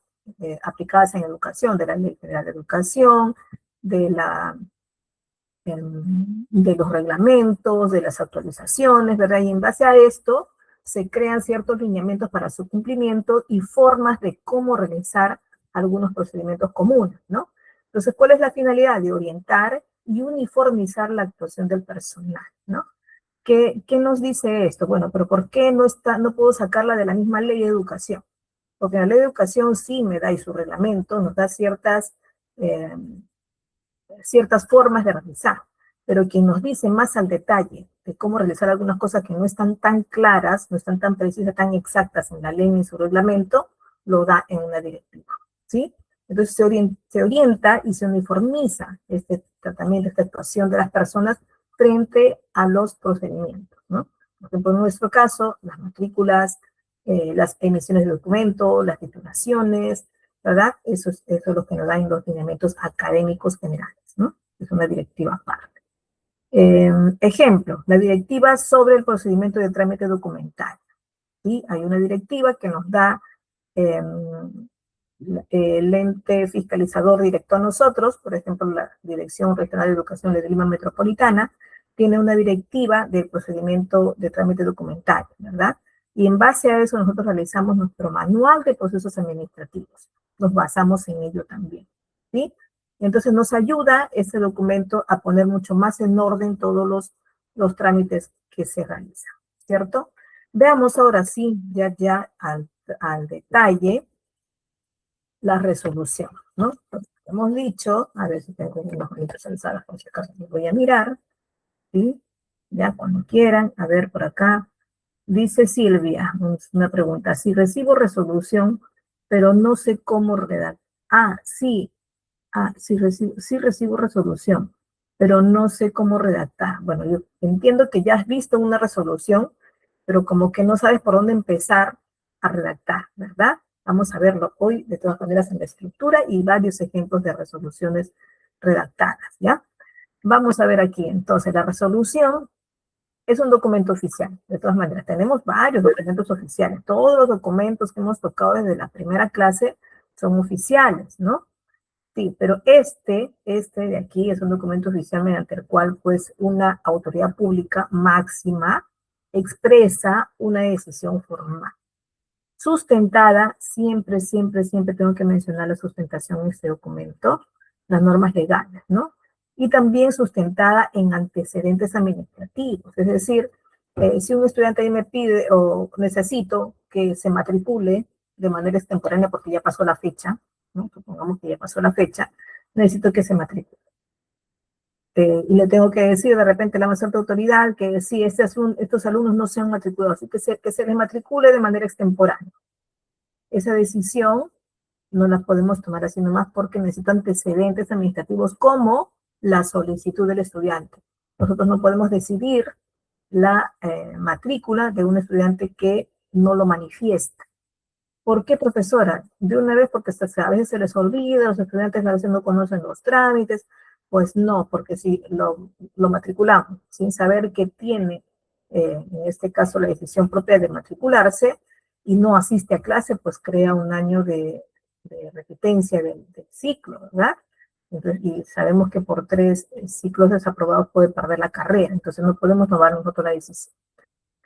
aplicadas en educación, de la Ley Federal de Educación, de los reglamentos, de las actualizaciones, ¿verdad? Y en base a esto se crean ciertos lineamientos para su cumplimiento y formas de cómo realizar algunos procedimientos comunes, ¿no? Entonces, ¿cuál es la finalidad? De orientar y uniformizar la actuación del personal, ¿no? ¿Qué nos dice esto? Bueno, pero ¿por qué no puedo sacarla de la misma ley de educación? Porque la ley de educación sí me da, y su reglamento nos da eh, ciertas formas de realizar, pero quien nos dice más al detalle de cómo realizar algunas cosas que no están tan claras, no están tan precisas, tan exactas en la ley ni en su reglamento, lo da en una directiva, ¿sí? Entonces se orienta y se uniformiza este tratamiento, esta actuación de las personas frente a los procedimientos, ¿no? Por ejemplo, en nuestro caso, las matrículas, las emisiones de documentos, las titulaciones, ¿verdad? Eso es lo que nos da en los lineamientos académicos generales, ¿no? Es una directiva aparte. Ejemplo, la directiva sobre el procedimiento de trámite documental. ¿Sí? Hay una directiva que nos da el ente fiscalizador directo a nosotros, por ejemplo, la Dirección Regional de Educación de Lima Metropolitana, tiene una directiva del procedimiento de trámite documental, ¿verdad? Y en base a eso nosotros realizamos nuestro manual de procesos administrativos. Nos basamos en ello también, ¿sí? Entonces nos ayuda ese documento a poner mucho más en orden todos los trámites que se realizan, ¿cierto? Veamos ahora sí, ya al detalle, la resolución, ¿no? Entonces, hemos dicho, a ver si tengo unas bonitas alzadas, por si acaso les voy a mirar, ¿sí? Ya cuando quieran, a ver por acá. Dice Silvia, una pregunta, si recibo resolución, pero no sé cómo redactar. Sí, sí recibo resolución, pero no sé cómo redactar. Bueno, yo entiendo que ya has visto una resolución, pero como que no sabes por dónde empezar a redactar, ¿verdad? Vamos a verlo hoy, de todas maneras, en la estructura y varios ejemplos de resoluciones redactadas, ¿ya? Vamos a ver aquí, entonces, la resolución es un documento oficial, de todas maneras. Tenemos varios documentos oficiales. Todos los documentos que hemos tocado desde la primera clase son oficiales, ¿no? Sí, pero este de aquí es un documento oficial mediante el cual, pues, una autoridad pública máxima expresa una decisión formal. Sustentada, siempre, siempre, siempre tengo que mencionar la sustentación en este documento, las normas legales, ¿no? Y también sustentada en antecedentes administrativos, es decir, si un estudiante ahí me pide o necesito que se matricule de manera extemporánea porque ya pasó la fecha, ¿no? Supongamos que ya pasó la fecha, necesito que se matricule. Y le tengo que decir de repente a la más alta autoridad que sí, estos alumnos no se han matriculado, así que se les matricule de manera extemporánea. Esa decisión no la podemos tomar así nomás porque necesita antecedentes administrativos como la solicitud del estudiante. Nosotros no podemos decidir la matrícula de un estudiante que no lo manifiesta. ¿Por qué, profesora? De una vez porque a veces se les olvida, los estudiantes a veces no conocen los trámites. Pues no, porque si lo matriculamos sin saber que tiene, en este caso, la decisión propia de matricularse y no asiste a clase, pues crea un año de repitencia del ciclo, ¿verdad? Entonces, y sabemos que por 3 ciclos desaprobados puede perder la carrera, entonces no podemos tomar nosotros la decisión.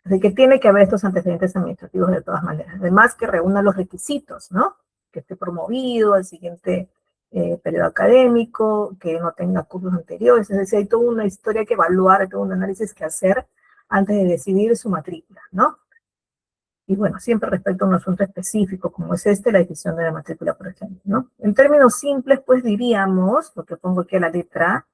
Así que tiene que haber estos antecedentes administrativos de todas maneras. Además que reúna los requisitos, ¿no? Que esté promovido al siguiente periodo académico, que no tenga cursos anteriores. Es decir, hay toda una historia que evaluar, hay todo un análisis que hacer antes de decidir su matrícula, ¿no? Y bueno, siempre respecto a un asunto específico, como es la decisión de la matrícula, por ejemplo, ¿no? En términos simples, pues diríamos, lo que pongo aquí a la letra A,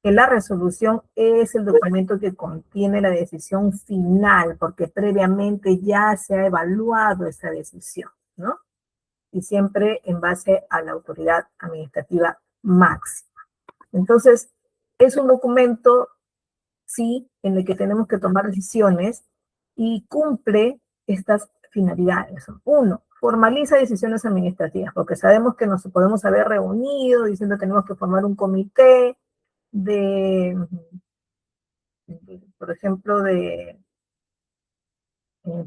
que la resolución es el documento que contiene la decisión final, porque previamente ya se ha evaluado esa decisión, ¿no? Y siempre en base a la autoridad administrativa máxima. Entonces, es un documento, sí, en el que tenemos que tomar decisiones y cumple estas finalidades. Uno, formaliza decisiones administrativas, porque sabemos que nos podemos haber reunido diciendo que tenemos que formar un comité, por ejemplo,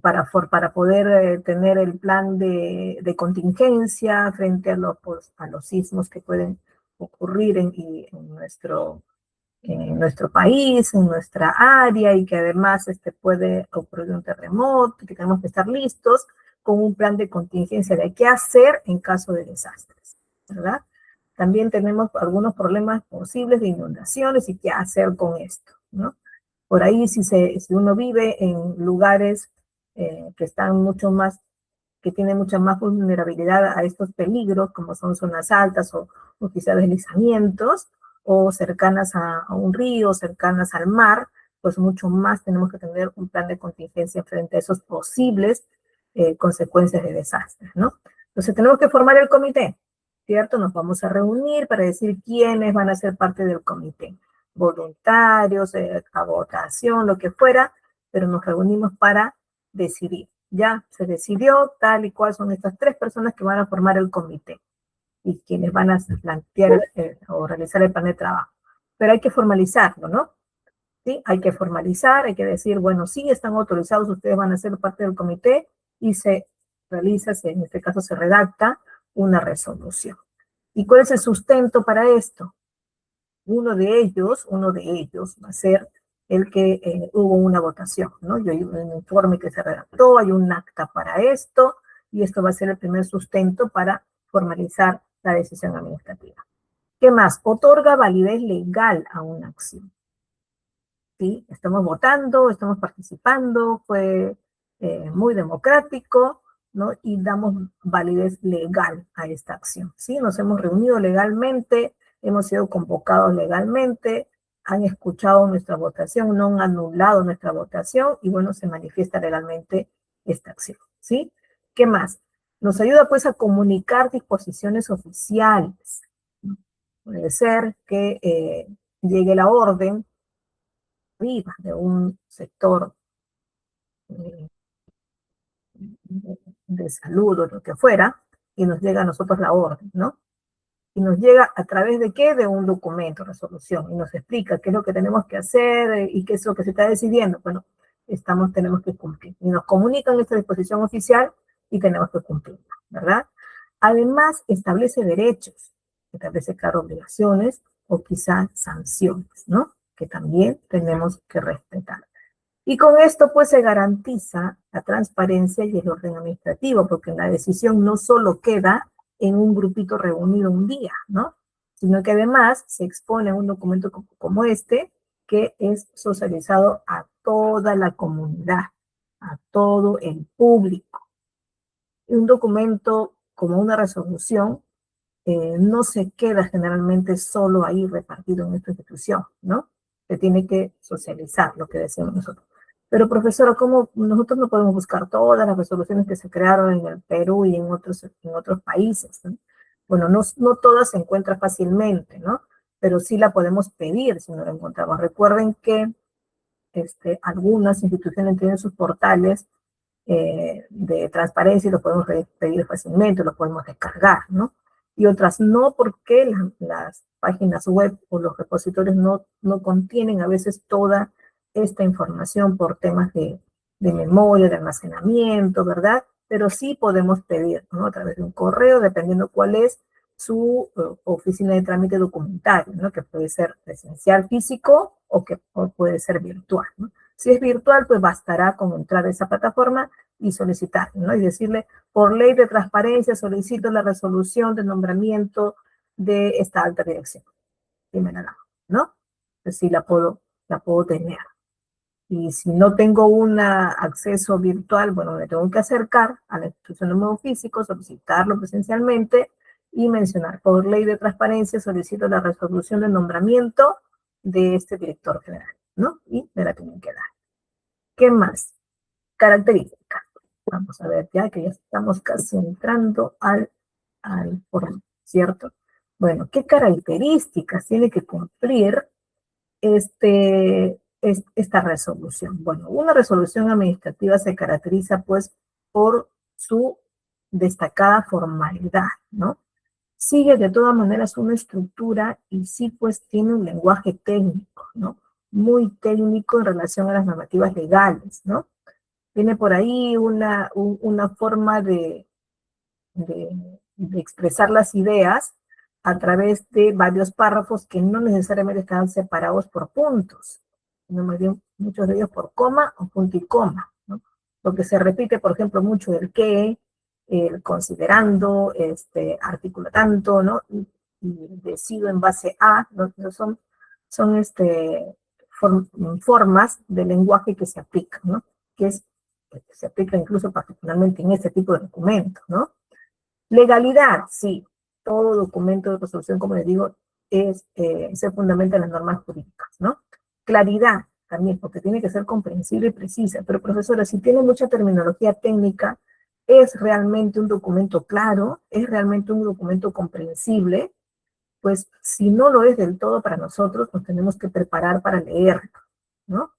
para poder tener el plan de contingencia frente a los sismos que pueden ocurrir en nuestro país, en nuestra área, y que además puede ocurrir un terremoto, que tenemos que estar listos con un plan de contingencia de qué hacer en caso de desastres, ¿verdad? También tenemos algunos problemas posibles de inundaciones y qué hacer con esto, ¿no? Por ahí, si uno vive en lugares que están que tienen mucha más vulnerabilidad a estos peligros, como son zonas altas o quizás deslizamientos, o cercanas a un río, cercanas al mar, pues mucho más tenemos que tener un plan de contingencia frente a esos posibles consecuencias de desastres, ¿no? Entonces tenemos que formar el comité, ¿cierto? Nos vamos a reunir para decir quiénes van a ser parte del comité, voluntarios, a votación, lo que fuera, pero nos reunimos para decidir. Ya se decidió tal y cual son estas 3 personas que van a formar el comité y quienes van a plantear o realizar el plan de trabajo. Pero hay que formalizarlo, ¿no? ¿Sí? Hay que formalizar, hay que decir, bueno, sí, están autorizados, ustedes van a ser parte del comité y se realiza, en este caso se redacta una resolución. ¿Y cuál es el sustento para esto? Uno de ellos va a ser el que hubo una votación, ¿no? Y hay un informe que se redactó, hay un acta para esto, y esto va a ser el primer sustento para formalizar la decisión administrativa. ¿Qué más? Otorga validez legal a una acción. ¿Sí? Estamos votando, estamos participando, fue muy democrático, ¿no? Y damos validez legal a esta acción, ¿sí? Nos hemos reunido legalmente, hemos sido convocados legalmente, han escuchado nuestra votación, no han anulado nuestra votación y bueno, se manifiesta legalmente esta acción, ¿sí? ¿Qué más? Nos ayuda pues a comunicar disposiciones oficiales, ¿no? Puede ser que llegue la orden viva de un sector eh, de salud o lo que fuera, y nos llega a nosotros la orden, ¿no? Y nos llega a través de qué? De un documento, resolución, y nos explica qué es lo que tenemos que hacer y qué es lo que se está decidiendo. Bueno, tenemos que cumplir. Y nos comunican esta disposición oficial y tenemos que cumplirla, ¿verdad? Además, establece derechos, establece, claro, obligaciones o quizás sanciones, ¿no? Que también tenemos que respetar. Y con esto, pues, se garantiza la transparencia y el orden administrativo, porque la decisión no solo queda en un grupito reunido un día, ¿no? Sino que además se expone un documento como este, que es socializado a toda la comunidad, a todo el público. Y un documento como una resolución no se queda generalmente solo ahí repartido en esta institución, ¿no? Se tiene que socializar, lo que decimos nosotros. Pero profesora, ¿cómo nosotros no podemos buscar todas las resoluciones que se crearon en el Perú y en otros países, ¿no? Bueno, no todas se encuentran fácilmente, ¿no? Pero sí la podemos pedir si no la encontramos. Recuerden que algunas instituciones tienen sus portales de transparencia y los podemos pedir fácilmente, los podemos descargar, ¿no? Y otras no, porque las páginas web o los repositorios no contienen a veces toda esta información por temas de memoria, de almacenamiento, ¿verdad? Pero sí podemos pedir, ¿no? A través de un correo, dependiendo cuál es su oficina de trámite documentario, ¿no? Que puede ser presencial físico o puede ser virtual, ¿no? Si es virtual, pues bastará con entrar a esa plataforma y solicitar, ¿no? Y decirle, por ley de transparencia, solicito la resolución de nombramiento de esta alta dirección. Y me la dan, ¿no? Pues sí la puedo tener. Y si no tengo un acceso virtual, bueno, me tengo que acercar a la institución de modo físico, solicitarlo presencialmente y mencionar, por ley de transparencia, solicito la resolución de nombramiento de este director general, ¿no? Y me la tienen que dar. ¿Qué más? Características. Vamos a ver, ya que ya estamos casi entrando al foro, ¿cierto? Bueno, ¿qué características tiene que cumplir esta resolución? Bueno, una resolución administrativa se caracteriza, pues, por su destacada formalidad, ¿no? Sigue de todas maneras una estructura y sí, pues, tiene un lenguaje técnico, ¿no? Muy técnico en relación a las normativas legales, ¿no? Tiene por ahí una forma de expresar las ideas a través de varios párrafos que no necesariamente están separados por puntos, sino más bien muchos de ellos por coma o punto y coma, ¿no? Lo que se repite, por ejemplo, mucho el que, el considerando, artículo tanto, ¿no? Y decido en base a, ¿no? Son formas de lenguaje que se aplican, ¿no? Que se aplica incluso particularmente en este tipo de documentos, ¿no? Legalidad, sí. Todo documento de resolución, como les digo, se fundamenta en las normas jurídicas, ¿no? Claridad, también, porque tiene que ser comprensible y precisa. Pero, profesora, si tiene mucha terminología técnica, ¿es realmente un documento claro? ¿Es realmente un documento comprensible? Pues, si no lo es del todo para nosotros, nos tenemos que preparar para leerlo, ¿no?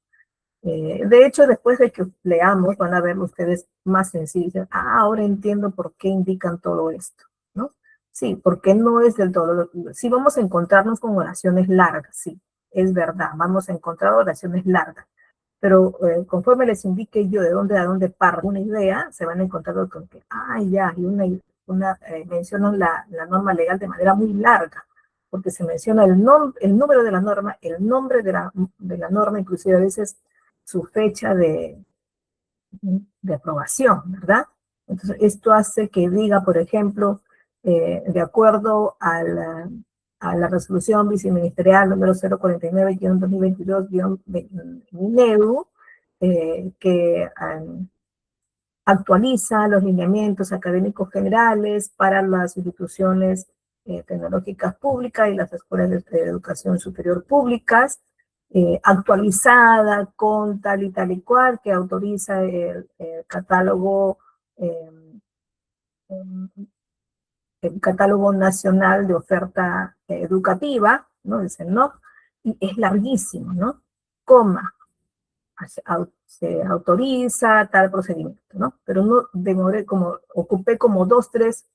De hecho, después de que leamos, van a ver ustedes más sencillo. Ah, ahora entiendo por qué indican todo esto, ¿no? Sí, porque no es del todo. Sí, vamos a encontrarnos con oraciones largas, sí, es verdad, vamos a encontrar oraciones largas. Pero conforme les indique yo de dónde a dónde parto una idea, se van a encontrar con que, ya, y mencionan la norma legal de manera muy larga, porque se menciona el número de la norma, el nombre de la norma, inclusive a veces su fecha de aprobación, ¿verdad? Entonces, esto hace que diga, por ejemplo, de acuerdo a la resolución viceministerial número 049-2022-MINEDU, que actualiza los lineamientos académicos generales para las instituciones tecnológicas públicas y las escuelas de educación superior públicas, actualizada con tal y cual, que autoriza el catálogo, el catálogo nacional de oferta educativa, ¿no? Dicen, ¿no? Y es larguísimo, ¿no? Coma, se autoriza tal procedimiento, ¿no? Pero no ocupé como 2, 3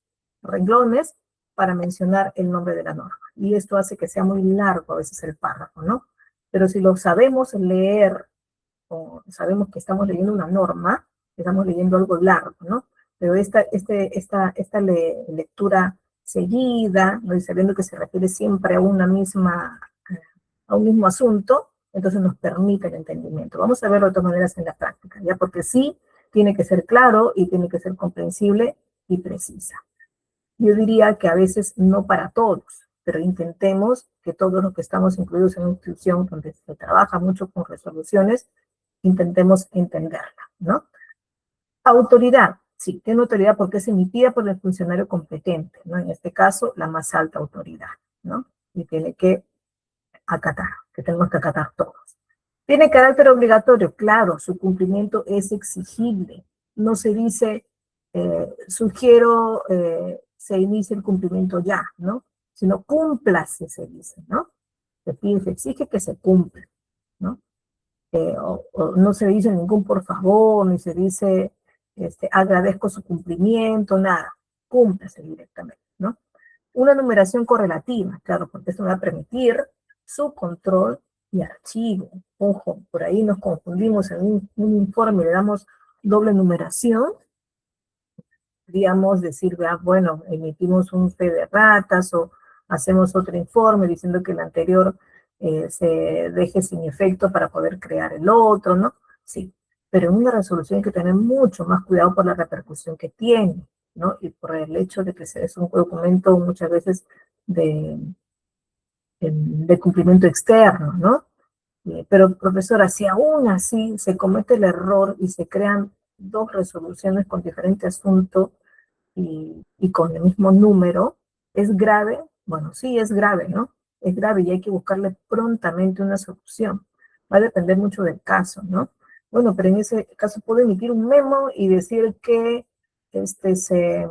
renglones para mencionar el nombre de la norma. Y esto hace que sea muy largo a veces el párrafo, ¿no? Pero si lo sabemos leer, o sabemos que estamos leyendo una norma, estamos leyendo algo largo, ¿no? Pero esta lectura seguida, ¿no? Y sabiendo que se refiere siempre a una misma, a un mismo asunto, entonces nos permite el entendimiento. Vamos a verlo de todas maneras en la práctica, ¿ya? Porque sí, tiene que ser claro y tiene que ser comprensible y precisa. Yo diría que a veces no para todos, pero intentemos que todos los que estamos incluidos en una institución donde se trabaja mucho con resoluciones, intentemos entenderla, ¿no? Autoridad, sí, tiene autoridad porque es emitida por el funcionario competente, ¿no? En este caso, la más alta autoridad, ¿no? Y tiene que acatar, que tenemos que acatar todos. Tiene carácter obligatorio, claro, su cumplimiento es exigible. No se dice, sugiero, se inicie el cumplimiento ya, ¿no? Sino cúmplase, se dice, ¿no? Se pide, se exige que se cumpla, ¿no? O no se dice ningún por favor, ni se dice, agradezco su cumplimiento, nada. Cúmplase directamente, ¿no? Una numeración correlativa, claro, porque esto va a permitir su control y archivo. Ojo, por ahí nos confundimos en un informe, le damos doble numeración, podríamos decir, bueno, emitimos un fe de ratas o hacemos otro informe diciendo que el anterior se deje sin efecto para poder crear el otro, ¿no? Sí, pero en una resolución hay que tener mucho más cuidado por la repercusión que tiene, ¿no? Y por el hecho de que es un documento muchas veces de, de cumplimiento externo, ¿no? Pero, profesora, si aún así se comete el error y se crean dos resoluciones con diferente asunto y con el mismo número, ¿es grave? Bueno, sí, es grave, ¿no? Es grave y hay que buscarle prontamente una solución. Va a depender mucho del caso, ¿no? Bueno, pero en ese caso puedo emitir un memo y decir que se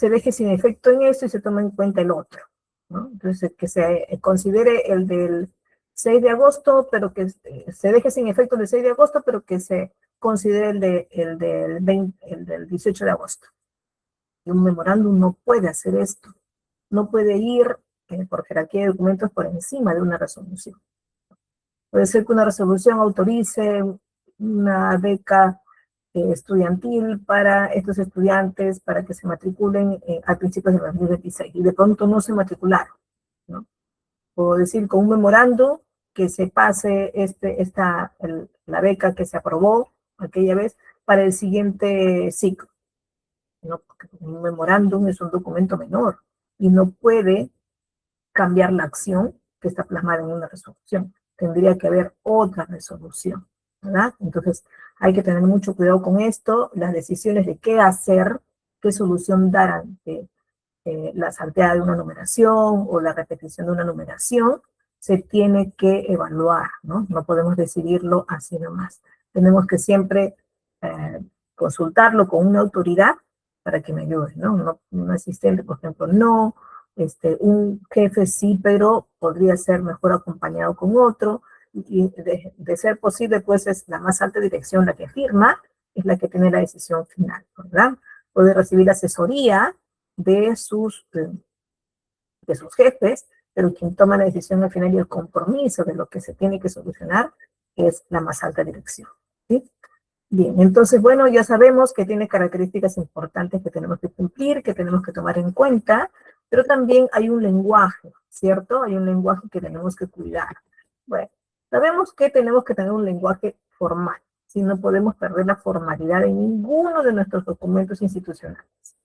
deje sin efecto en esto y se toma en cuenta el otro, ¿no? Entonces, que se considere el del 6 de agosto, pero que se deje sin efecto el del 6 de agosto, pero que se considere el del 18 de agosto. Y un memorándum no puede hacer esto, no puede ir por jerarquía de documentos por encima de una resolución. Puede ser que una resolución autorice una beca estudiantil para estos estudiantes para que se matriculen a principios de 2026 y de pronto no se matricularon, ¿no? Puedo decir con un memorando que se pase la beca que se aprobó aquella vez para el siguiente ciclo, ¿no? Porque un memorándum es un documento menor y no puede cambiar la acción que está plasmada en una resolución. Tendría que haber otra resolución, ¿verdad? Entonces, hay que tener mucho cuidado con esto, las decisiones de qué hacer, qué solución dar ante la salteada de una numeración o la repetición de una numeración, se tiene que evaluar, ¿no? No podemos decidirlo así nomás. Tenemos que siempre consultarlo con una autoridad para que me ayude, ¿no? Un asistente, por ejemplo, no, un jefe sí, pero podría ser mejor acompañado con otro, y de ser posible, pues es la más alta dirección la que firma, es la que tiene la decisión final, ¿verdad? Puede recibir asesoría de sus jefes, pero quien toma la decisión al final y el compromiso de lo que se tiene que solucionar es la más alta dirección, ¿sí? Bien, entonces, bueno, ya sabemos que tiene características importantes que tenemos que cumplir, que tenemos que tomar en cuenta, pero también hay un lenguaje, ¿cierto? Hay un lenguaje que tenemos que cuidar. Bueno, sabemos que tenemos que tener un lenguaje formal, si no podemos perder la formalidad en ninguno de nuestros documentos institucionales.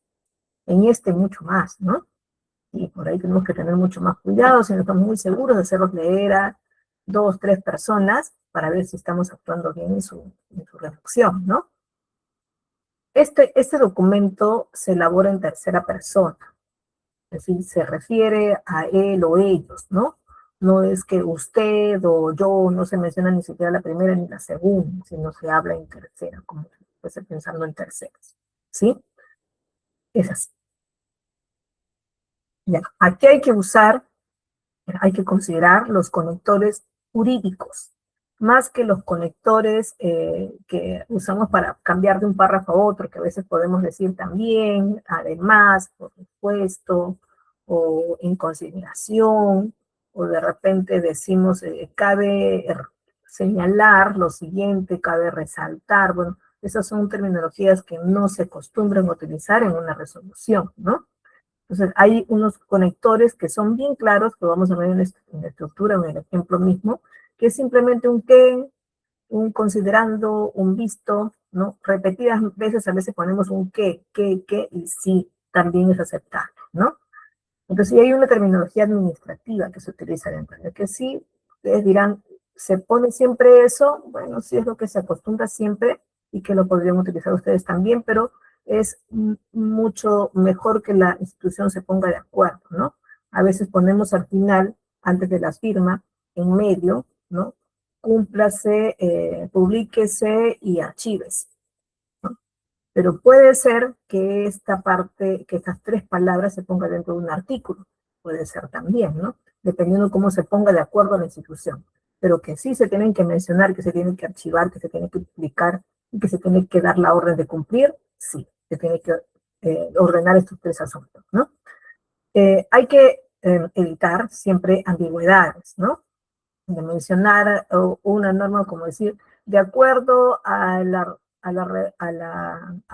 En este mucho más, ¿no? Y por ahí tenemos que tener mucho más cuidado, si no estamos muy seguros de hacerlos leer a 2, 3 personas para ver si estamos actuando bien en su redacción, ¿no? Este documento se elabora en tercera persona, es decir, se refiere a él o ellos, ¿no? No es que usted o yo, no se menciona ni siquiera la primera ni la segunda, sino se habla en tercera, como si fuese pensando en terceros, ¿sí? Es así. Ya, aquí hay que considerar los conectores jurídicos, más que los conectores que usamos para cambiar de un párrafo a otro, que a veces podemos decir también, además, por supuesto, o en consideración, o de repente decimos, cabe señalar lo siguiente, cabe resaltar, bueno, esas son terminologías que no se acostumbran a utilizar en una resolución, ¿no? Entonces, hay unos conectores que son bien claros, que vamos a ver en la estructura, en el ejemplo mismo, que es simplemente un que, un considerando, un visto, ¿no? Repetidas veces, a veces ponemos un que, y sí, también es aceptable, ¿no? Entonces, sí hay una terminología administrativa que se utiliza dentro de que sí, ustedes dirán, ¿se pone siempre eso? Bueno, sí es lo que se acostumbra siempre y que lo podrían utilizar ustedes también, pero es mucho mejor que la institución se ponga de acuerdo, ¿no? A veces ponemos al final, antes de la firma, en medio, ¿no? Cúmplase, publíquese y archívese, ¿no? Pero puede ser que esta parte, que estas tres palabras se pongan dentro de un artículo. Puede ser también, ¿no? Dependiendo cómo se ponga de acuerdo a la institución. Pero que sí se tienen que mencionar, que se tienen que archivar, que se tiene que publicar y que se tiene que dar la orden de cumplir, sí. Se tiene que ordenar estos tres asuntos, ¿no? Hay que evitar siempre ambigüedades, ¿no? De mencionar una norma como decir, de acuerdo al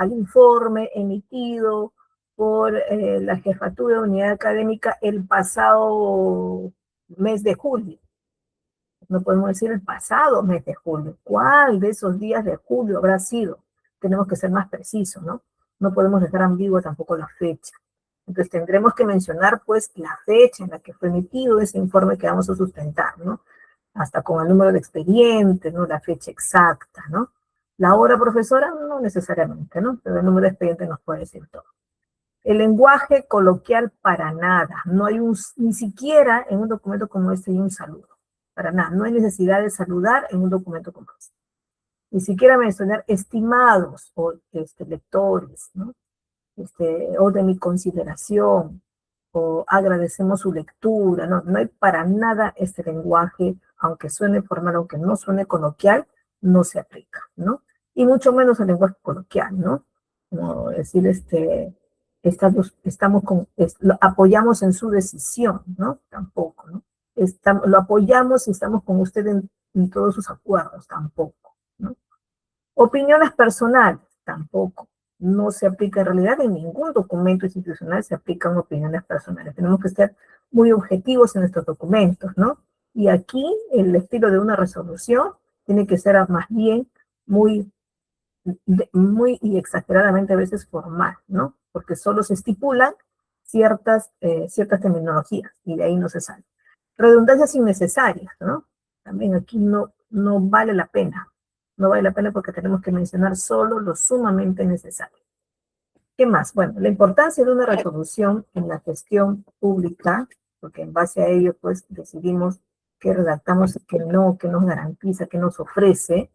informe emitido por la Jefatura de Unidad Académica el pasado mes de julio. No podemos decir el pasado mes de julio. ¿Cuál de esos días de julio habrá sido? Tenemos que ser más precisos, ¿no? No podemos dejar ambigua tampoco la fecha. Entonces tendremos que mencionar pues la fecha en la que fue emitido ese informe que vamos a sustentar, ¿no? Hasta con el número de expediente, ¿no? La fecha exacta, ¿no? La hora, profesora, no necesariamente, ¿no? Pero el número de expediente nos puede decir todo. El lenguaje coloquial para nada. No hay ni siquiera en un documento como este hay un saludo. Para nada. No hay necesidad de saludar en un documento como este. Ni siquiera mencionar estimados o lectores, ¿no? O de mi consideración, o agradecemos su lectura, ¿no? No hay para nada este lenguaje, aunque suene formal, aunque no suene coloquial, no se aplica, ¿no? Y mucho menos el lenguaje coloquial, ¿no? Como decir, lo apoyamos en su decisión, ¿no? Tampoco, ¿no? Lo apoyamos y estamos con usted en todos sus acuerdos, tampoco, ¿no? Opiniones personales, tampoco. No se aplica en realidad en ningún documento institucional, se aplican opiniones personales. Tenemos que ser muy objetivos en estos documentos, ¿no? Y aquí el estilo de una resolución tiene que ser más bien muy y exageradamente a veces formal, ¿no? Porque solo se estipulan ciertas terminologías y de ahí no se sale. Redundancias innecesarias, ¿no? También aquí no vale la pena. No vale la pena porque tenemos que mencionar solo lo sumamente necesario. ¿Qué más? Bueno, la importancia de una resolución en la gestión pública, porque en base a ello, pues, decidimos qué redactamos y qué no, qué nos garantiza, qué nos ofrece.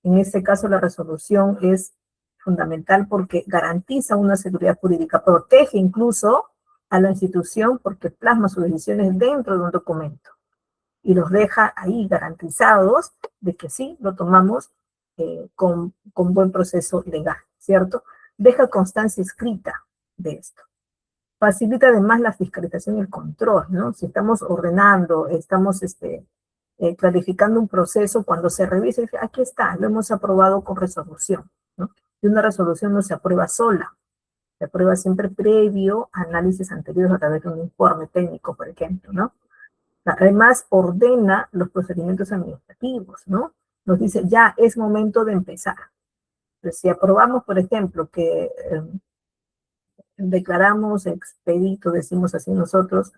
En este caso, la resolución es fundamental porque garantiza una seguridad jurídica, protege incluso a la institución porque plasma sus decisiones dentro de un documento y los deja ahí garantizados de que sí, lo tomamos con buen proceso legal, ¿cierto? Deja constancia escrita de esto. Facilita además la fiscalización y el control, ¿no? Si estamos ordenando, estamos clarificando un proceso, cuando se revisa, dice, aquí está, lo hemos aprobado con resolución, ¿no? Y una resolución no se aprueba sola, se aprueba siempre previo a análisis anteriores a través de un informe técnico, por ejemplo, ¿no? Además, ordena los procedimientos administrativos, ¿no? Nos dice, ya es momento de empezar. Entonces, si aprobamos, por ejemplo, que declaramos expedito, decimos así nosotros,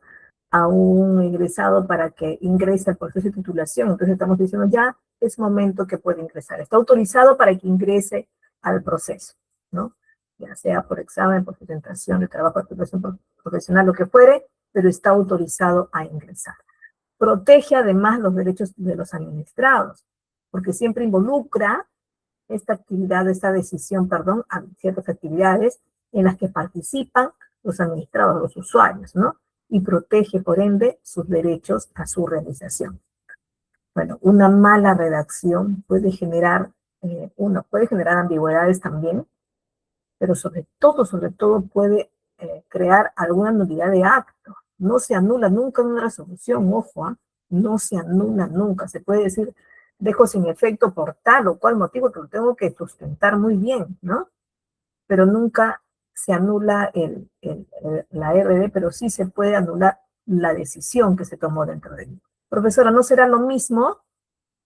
a un egresado para que ingrese al proceso de titulación. Entonces estamos diciendo ya es momento que puede ingresar. Está autorizado para que ingrese al proceso, ¿no? Ya sea por examen, por presentación de trabajo, de titulación profesional, lo que fuere, pero está autorizado a ingresar. Protege además los derechos de los administrados, porque siempre involucra esta actividad, esta decisión, perdón, a ciertas actividades en las que participan los administrados, los usuarios, ¿no? Y protege, por ende, sus derechos a su realización. Bueno, una mala redacción puede generar, puede generar ambigüedades también, pero sobre todo puede crear alguna nulidad de acto. No se anula nunca una resolución, ojo, no se anula nunca. Se puede decir, dejo sin efecto por tal o cual motivo que lo tengo que sustentar muy bien, ¿no? Pero nunca se anula la RD, pero sí se puede anular la decisión que se tomó dentro de él. Profesora, ¿no será lo mismo?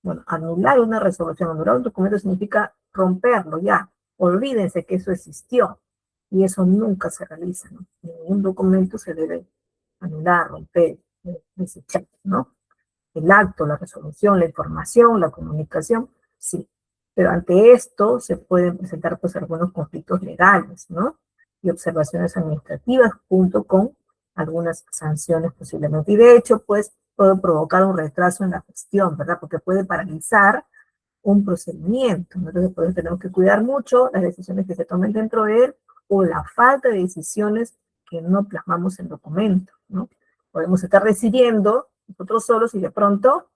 Bueno, anular una resolución, anular un documento significa romperlo ya. Olvídense que eso existió. Y eso nunca se realiza, ¿no? Ningún documento se debe anular, romper, desechar, ¿no? El acto, la resolución, la información, la comunicación, sí. Pero ante esto se pueden presentar pues algunos conflictos legales, ¿no? Y observaciones administrativas junto con algunas sanciones posiblemente. Y de hecho, pues puede provocar un retraso en la gestión, ¿verdad? Porque puede paralizar un procedimiento. Entonces, por eso tenemos que cuidar mucho las decisiones que se tomen dentro de él o la falta de decisiones que no plasmamos en documento, ¿no? Podemos estar decidiendo nosotros solos y de pronto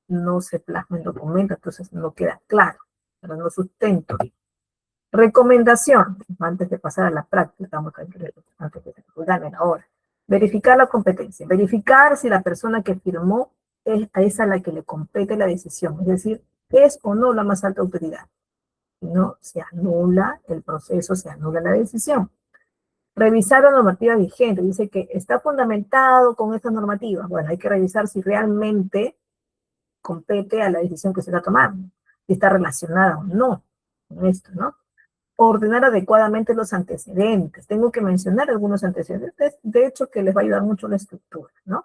no se plasma en documento, entonces no queda claro, pero no sustento. Recomendación, antes de pasar a la práctica, antes de que se ganen ahora. Verificar la competencia, verificar si la persona que firmó es a la que le compete la decisión, es decir, es o no la más alta autoridad. Si no, se anula el proceso, se anula la decisión. Revisar la normativa vigente, dice que está fundamentado con esta normativa. Bueno, hay que revisar si realmente compete a la decisión que se está tomando, si está relacionada o no con esto, ¿no? Ordenar adecuadamente los antecedentes. Tengo que mencionar algunos antecedentes, de hecho, que les va a ayudar mucho la estructura, ¿no?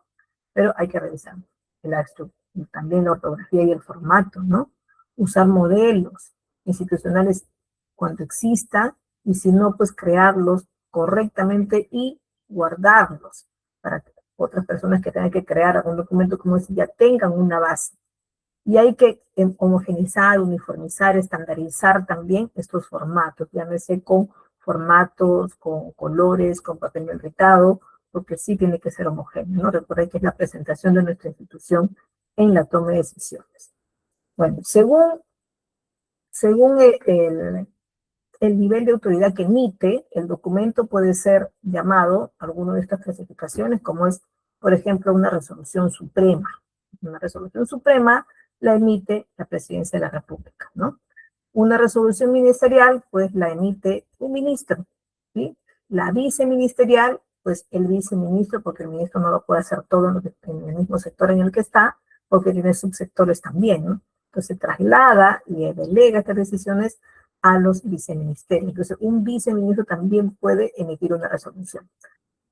Pero hay que revisar la estructura, también la ortografía y el formato, ¿no? Usar modelos institucionales cuando existan, y si no, pues crearlos correctamente y guardarlos para que otras personas que tengan que crear algún documento como ese ya tengan una base. Y hay que homogenizar, uniformizar, estandarizar también estos formatos, llámese con formatos, con colores, con papel membretado, porque sí tiene que ser homogéneo, ¿no? Recuerden que es la presentación de nuestra institución en la toma de decisiones. Bueno, según el nivel de autoridad que emite, el documento puede ser llamado alguna de estas clasificaciones, como es, por ejemplo, una resolución suprema. Una resolución suprema la emite la Presidencia de la República, ¿no? Una resolución ministerial, pues la emite un ministro, ¿sí? La viceministerial, pues el viceministro, porque el ministro no lo puede hacer todo en el mismo sector en el que está, porque tiene subsectores también, ¿no? Entonces traslada y delega estas decisiones a los viceministerios. Entonces un viceministro también puede emitir una resolución.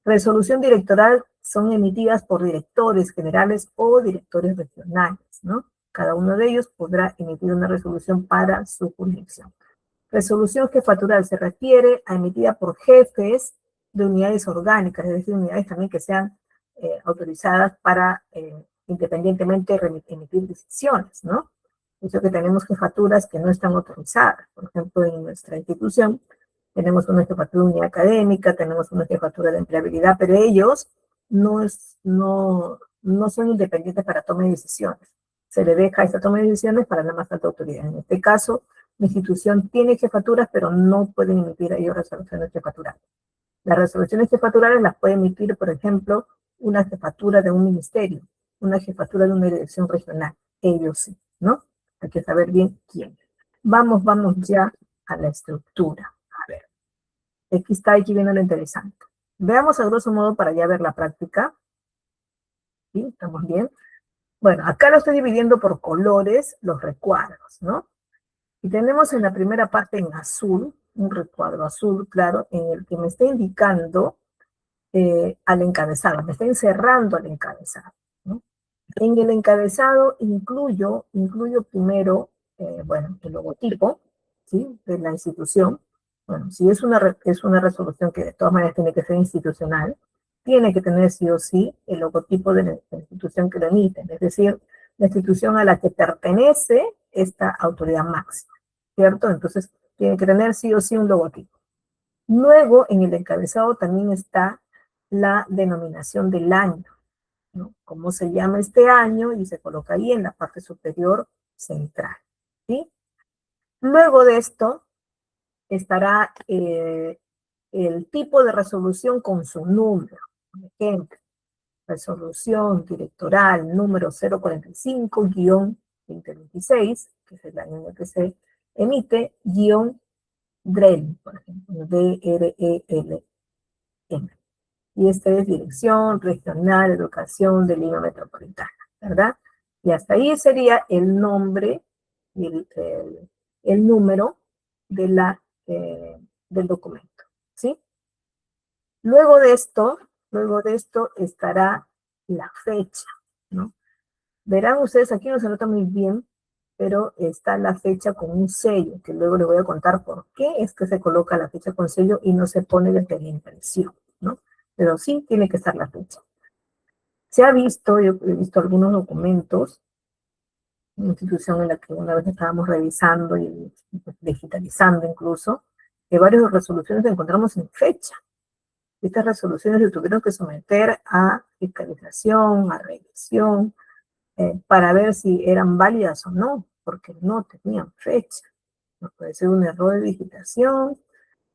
Resolución directoral son emitidas por directores generales o directores regionales, ¿no? Cada uno de ellos podrá emitir una resolución para su jurisdicción. Resolución jefatural se refiere a emitida por jefes de unidades orgánicas, es decir, unidades también que sean autorizadas para independientemente emitir decisiones, ¿no? Eso que tenemos jefaturas que no están autorizadas. Por ejemplo, en nuestra institución tenemos una jefatura de unidad académica, tenemos una jefatura de empleabilidad, pero ellos no son independientes para toma de decisiones. Se le deja esa toma de decisiones para la más alta autoridad. En este caso, la institución tiene jefaturas, pero no pueden emitir ellos resoluciones jefaturales. Las resoluciones jefaturales las puede emitir, por ejemplo, una jefatura de un ministerio, una jefatura de una dirección regional. Ellos sí, ¿no? Hay que saber bien quién. Vamos ya a la estructura. A ver, aquí viene lo interesante. Veamos a grosso modo para ya ver la práctica. ¿Sí? ¿Estamos bien? Bueno, acá lo estoy dividiendo por colores los recuadros, ¿no? Y tenemos en la primera parte en azul, un recuadro azul, claro, en el que me está indicando al encabezado, me está encerrando al encabezado, ¿no? En el encabezado incluyo primero, bueno, el logotipo, ¿sí? De la institución. Bueno, si es una resolución que de todas maneras tiene que ser institucional, tiene que tener sí o sí el logotipo de la institución que lo emite, es decir, la institución a la que pertenece esta autoridad máxima, ¿cierto? Entonces, tiene que tener sí o sí un logotipo. Luego, en el encabezado también está la denominación del año, ¿no? Cómo se llama este año y se coloca ahí en la parte superior central, ¿sí? Luego de esto estará el tipo de resolución con su número. Por ejemplo, resolución directoral número 045-2026, que es el año en el que se emite, guión DREL, por ejemplo, DRELM. Y esta es Dirección Regional de Educación de Lima Metropolitana, ¿verdad? Y hasta ahí sería el nombre y el número de del documento, ¿sí? Luego de esto estará la fecha, ¿no? Verán ustedes, aquí no se nota muy bien, pero está la fecha con un sello, que luego les voy a contar por qué es que se coloca la fecha con sello y no se pone desde la impresión, ¿no? Pero sí tiene que estar la fecha. Se ha visto, yo he visto algunos documentos, una institución en la que una vez estábamos revisando y digitalizando incluso, que varias resoluciones encontramos sin fecha. Estas resoluciones se tuvieron que someter a fiscalización, a revisión, para ver si eran válidas o no, porque no tenían fecha. No puede ser un error de digitación,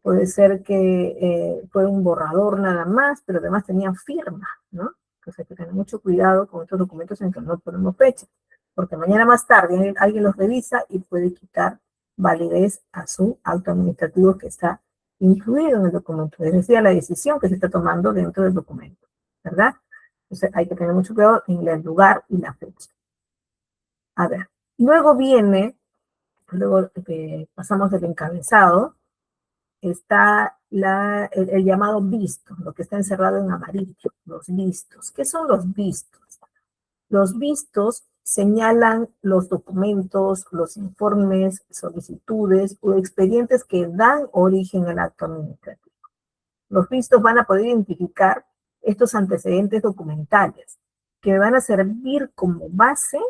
puede ser que fue un borrador nada más, pero además tenían firma, ¿no? Entonces hay que tener mucho cuidado con estos documentos en que no ponemos fecha, porque mañana más tarde alguien los revisa y puede quitar validez a su acto administrativo que está incluido en el documento, es decir, a la decisión que se está tomando dentro del documento, ¿verdad? Entonces hay que tener mucho cuidado en el lugar y la fecha. A ver, luego luego pasamos del encabezado, está el llamado visto, lo que está encerrado en amarillo, los vistos. ¿Qué son los vistos? Los vistos señalan los documentos, los informes, solicitudes o expedientes que dan origen al acto administrativo. Los vistos van a poder identificar estos antecedentes documentales que van a servir como base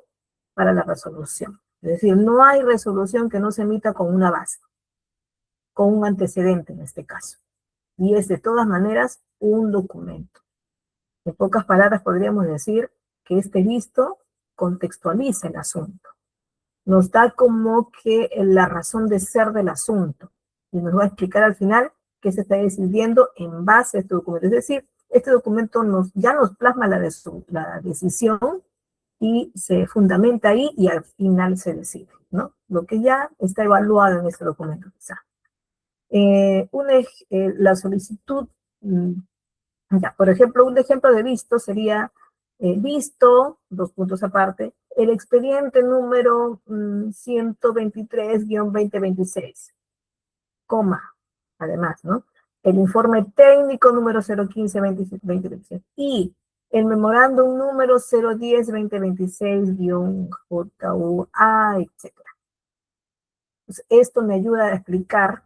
para la resolución. Es decir, no hay resolución que no se emita con una base, con un antecedente en este caso. Y es de todas maneras un documento. En pocas palabras podríamos decir que este visto contextualiza el asunto. Nos da como que la razón de ser del asunto. Y nos va a explicar al final qué se está decidiendo en base a este documento. Es decir, este documento ya nos plasma la decisión y se fundamenta ahí y al final se decide, ¿no? Lo que ya está evaluado en este documento quizá. La solicitud, ya, por ejemplo, un ejemplo de visto sería visto, dos puntos aparte, el expediente número 123-2026, coma, además, ¿no? El informe técnico número 015-2026 y el memorándum número 010-2026-JUA, etc. Entonces, esto me ayuda a explicar,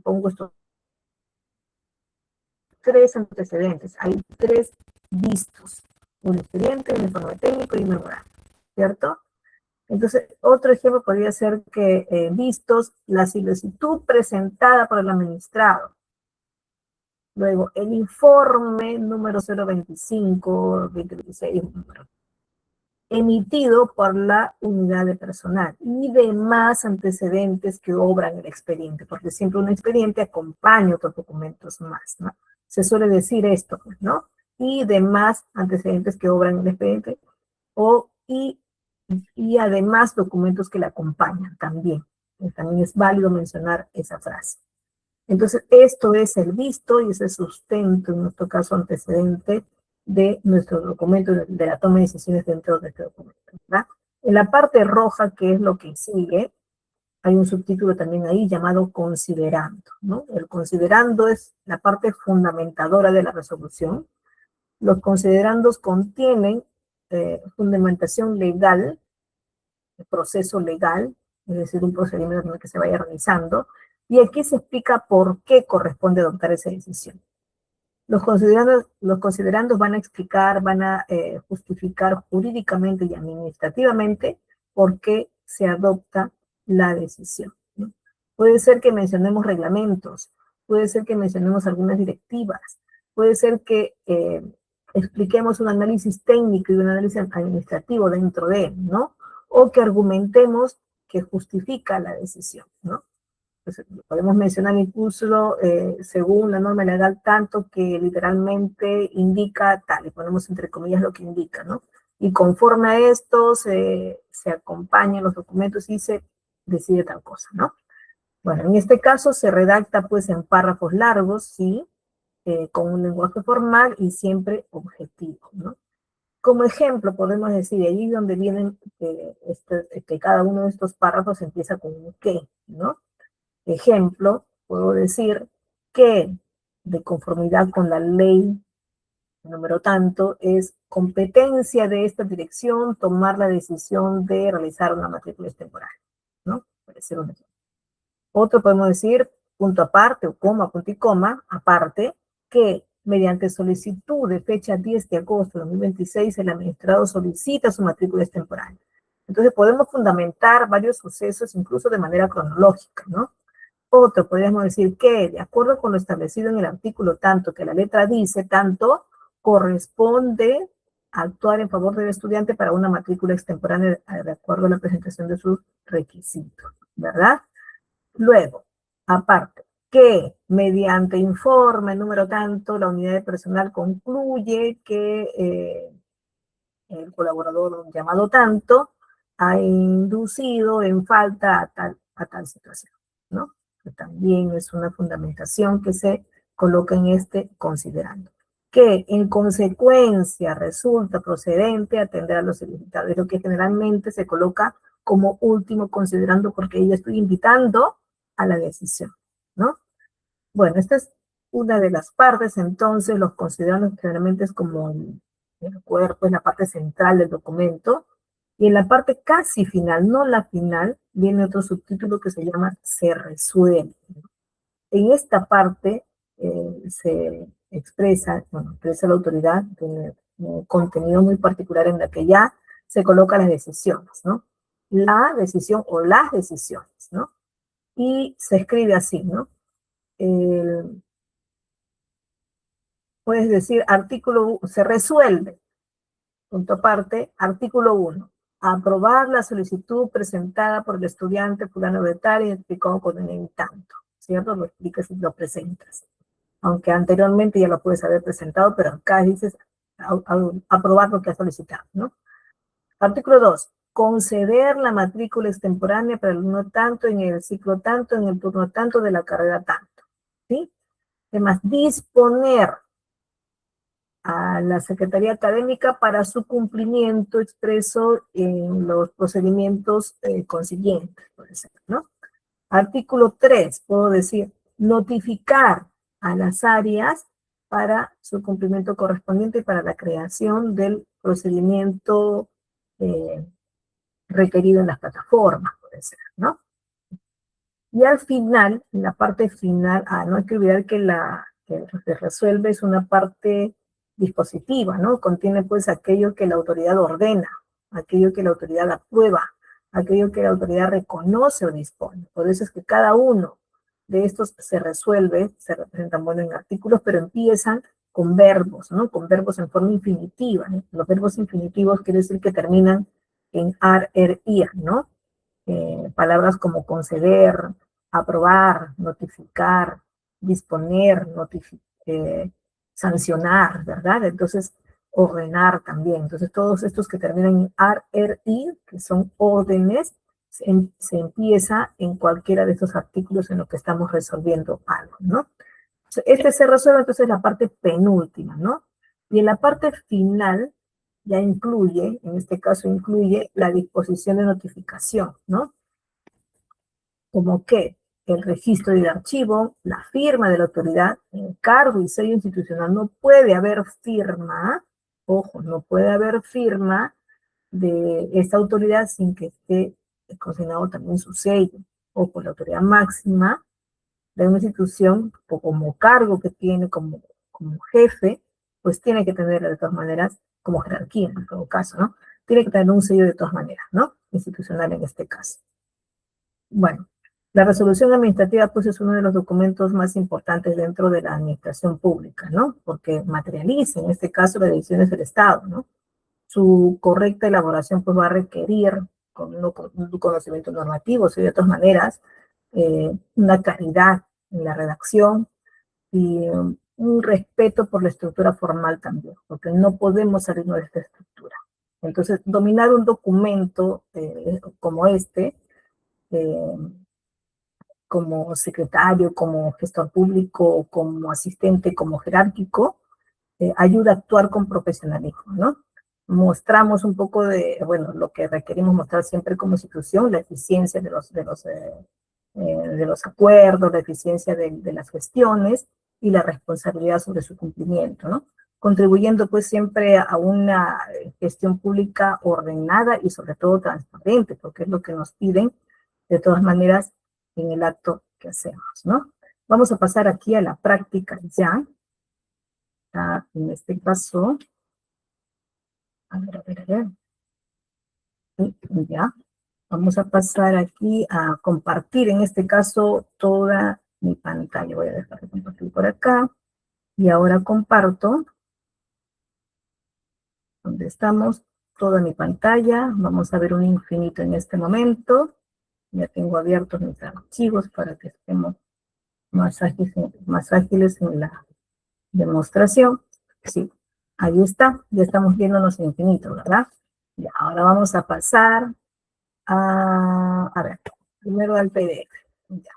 pongo estos tres antecedentes, hay tres vistos, un expediente, un informe técnico y un memorándum, ¿cierto? Entonces, otro ejemplo podría ser que vistos la solicitud presentada por el administrado. Luego, el informe número 025-2026, emitido por la unidad de personal y demás antecedentes que obran el expediente, porque siempre un expediente acompaña otros documentos más, ¿no? Se suele decir esto, ¿no? Y demás antecedentes que obran el expediente y además documentos que le acompañan también. También es válido mencionar esa frase. Entonces, esto es el visto y ese sustento, en nuestro caso antecedente, de nuestro documento, de la toma de decisiones dentro de este documento, ¿verdad? En la parte roja, que es lo que sigue, hay un subtítulo también ahí llamado considerando, ¿no? El considerando es la parte fundamentadora de la resolución. Los considerandos contienen fundamentación legal, el proceso legal, es decir, un procedimiento en el que se vaya realizando, y aquí se explica por qué corresponde adoptar esa decisión. Los considerandos van a explicar, van a justificar jurídicamente y administrativamente por qué se adopta la decisión, ¿no? Puede ser que mencionemos reglamentos, puede ser que mencionemos algunas directivas, puede ser que expliquemos un análisis técnico y un análisis administrativo dentro de él, ¿no? O que argumentemos que justifica la decisión, ¿no? Pues, podemos mencionar incluso según la norma legal tanto que literalmente indica tal, y ponemos entre comillas lo que indica, ¿no? Y conforme a esto se acompañan los documentos y se decide tal cosa, ¿no? Bueno, en este caso se redacta pues en párrafos largos, sí, con un lenguaje formal y siempre objetivo, ¿no? Como ejemplo, podemos decir, allí donde vienen que cada uno de estos párrafos empieza con un qué, ¿no? Ejemplo, puedo decir que de conformidad con la ley número tanto, es competencia de esta dirección tomar la decisión de realizar una matrícula temporal, ¿no? Puede ser un ejemplo. Otro podemos decir, punto aparte o coma, punto y coma, aparte, que mediante solicitud de fecha 10 de agosto de 2026, el administrador solicita su matrícula temporal. Entonces podemos fundamentar varios sucesos, incluso de manera cronológica, ¿no? Otro, podríamos decir que, de acuerdo con lo establecido en el artículo tanto que la letra dice, tanto corresponde actuar en favor del estudiante para una matrícula extemporánea de acuerdo a la presentación de sus requisitos, ¿verdad? Luego, aparte, que mediante informe número tanto, la unidad de personal concluye que el colaborador llamado tanto ha inducido en falta a tal situación, ¿no? Que también es una fundamentación que se coloca en este considerando. Que en consecuencia resulta procedente atender a los solicitados, es lo que generalmente se coloca como último considerando porque yo estoy invitando a la decisión, ¿no? Bueno, esta es una de las partes, entonces los considerandos generalmente es como el cuerpo, es la parte central del documento, y en la parte casi final, no la final, viene otro subtítulo que se llama se resuelve. En esta parte se expresa, bueno, expresa la autoridad, tiene un contenido muy particular en la que ya se colocan las decisiones, ¿no? La decisión o las decisiones, ¿no? Y se escribe así, ¿no? Puedes decir artículo, se resuelve, punto aparte, artículo 1. Aprobar la solicitud presentada por el estudiante fulano de tal identificado con el tanto, ¿cierto? Lo explicas y lo presentas. Aunque anteriormente ya lo puedes haber presentado, pero acá dices aprobar lo que has solicitado, ¿no? Artículo 2. Conceder la matrícula extemporánea para el alumno tanto en el ciclo tanto, en el turno tanto de la carrera tanto, ¿sí? Además, disponer a la Secretaría Académica para su cumplimiento expreso en los procedimientos consiguientes, puede ser, ¿no? Artículo 3, puedo decir, notificar a las áreas para su cumplimiento correspondiente y para la creación del procedimiento eh, requerido en las plataformas, puede ser, ¿no? Y al final, en la parte final, no hay que olvidar que que se resuelve es una parte dispositiva, ¿no? Contiene pues aquello que la autoridad ordena, aquello que la autoridad aprueba, aquello que la autoridad reconoce o dispone. Por eso es que cada uno de estos se resuelve, se representan, bueno, en artículos, pero empiezan con verbos, ¿no? Con verbos en forma infinitiva, ¿no? Los verbos infinitivos quiere decir que terminan en ar, er, ir, ¿no? Palabras como conceder, aprobar, notificar, disponer, sancionar, ¿verdad? Entonces, ordenar también. Entonces, todos estos que terminan en ar, er, ir, que son órdenes, se empieza en cualquiera de estos artículos en los que estamos resolviendo algo, ¿no? Este se resuelve entonces la parte penúltima, ¿no? Y en la parte final ya incluye, en este caso incluye la disposición de notificación, ¿no? Como que el registro del archivo, la firma de la autoridad, encargo y sello institucional. No puede haber firma, ojo, no puede haber firma de esta autoridad sin que esté consignado también su sello. Ojo, la autoridad máxima de una institución, o como cargo que tiene como jefe, pues tiene que tener de todas maneras, como jerarquía en todo caso, ¿no? Tiene que tener un sello de todas maneras, ¿no? Institucional en este caso. Bueno, la resolución administrativa, pues, es uno de los documentos más importantes dentro de la administración pública, ¿no? Porque materializa, en este caso, las decisiones del Estado, ¿no? Su correcta elaboración, pues, va a requerir con un conocimiento normativo, y de todas maneras, una claridad en la redacción y un respeto por la estructura formal también, porque no podemos salirnos de esta estructura. Entonces, dominar un documento como este, como secretario, como gestor público, como asistente, como jerárquico, ayuda a actuar con profesionalismo, ¿no? Mostramos un poco de, bueno, lo que requerimos mostrar siempre como institución, la eficiencia de los acuerdos, la eficiencia de las gestiones y la responsabilidad sobre su cumplimiento, ¿no? Contribuyendo pues siempre a una gestión pública ordenada y sobre todo transparente, porque es lo que nos piden de todas maneras en el acto que hacemos, ¿no? Vamos a pasar aquí a la práctica ya. En este caso, a ver, ya. Vamos a pasar aquí a compartir, en este caso, toda mi pantalla. Voy a dejar de compartir por acá. Y ahora comparto, donde estamos, toda mi pantalla. Vamos a ver un infinito en este momento. Ya tengo abiertos mis archivos para que estemos más ágiles en la demostración. Sí, ahí está. Ya estamos viéndonos en infinito, ¿verdad? Y ahora vamos a pasar a ver, primero al PDF. Ya.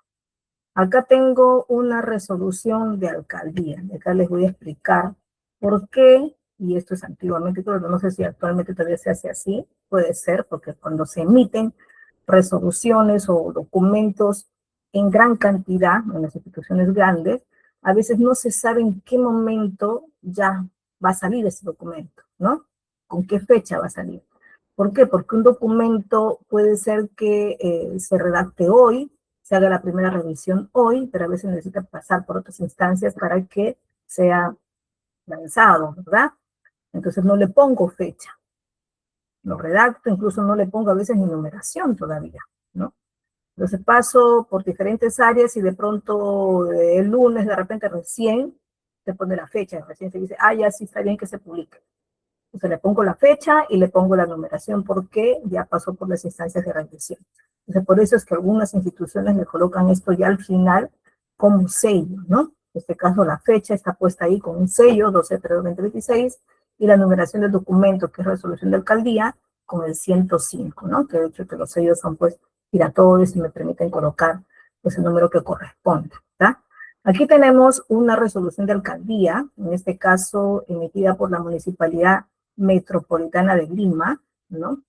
Acá tengo una resolución de alcaldía. Y acá les voy a explicar por qué, y esto es antiguamente, pero no sé si actualmente todavía se hace así, puede ser, porque cuando se emiten resoluciones o documentos en gran cantidad, en las instituciones grandes, a veces no se sabe en qué momento ya va a salir ese documento, ¿no? ¿Con qué fecha va a salir? ¿Por qué? Porque un documento puede ser que se redacte hoy, se haga la primera revisión hoy, pero a veces necesita pasar por otras instancias para que sea lanzado, ¿verdad? Entonces no le pongo fecha, lo redacto, incluso no le pongo a veces ni numeración todavía, ¿no? Entonces paso por diferentes áreas y de pronto el lunes de repente recién se pone la fecha, recién se dice, ya sí está bien que se publique. Entonces le pongo la fecha y le pongo la numeración porque ya pasó por las instancias de revisión. Entonces por eso es que algunas instituciones le colocan esto ya al final como sello, ¿no? En este caso la fecha está puesta ahí con un sello, 12/3/2026, y la numeración del documento, que es resolución de alcaldía, con el 105, ¿no? Que de hecho que los sellos son pues giratorios y me permiten colocar pues el número que corresponde, ¿verdad? Aquí tenemos una resolución de alcaldía, en este caso emitida por la Municipalidad Metropolitana de Lima, ¿no?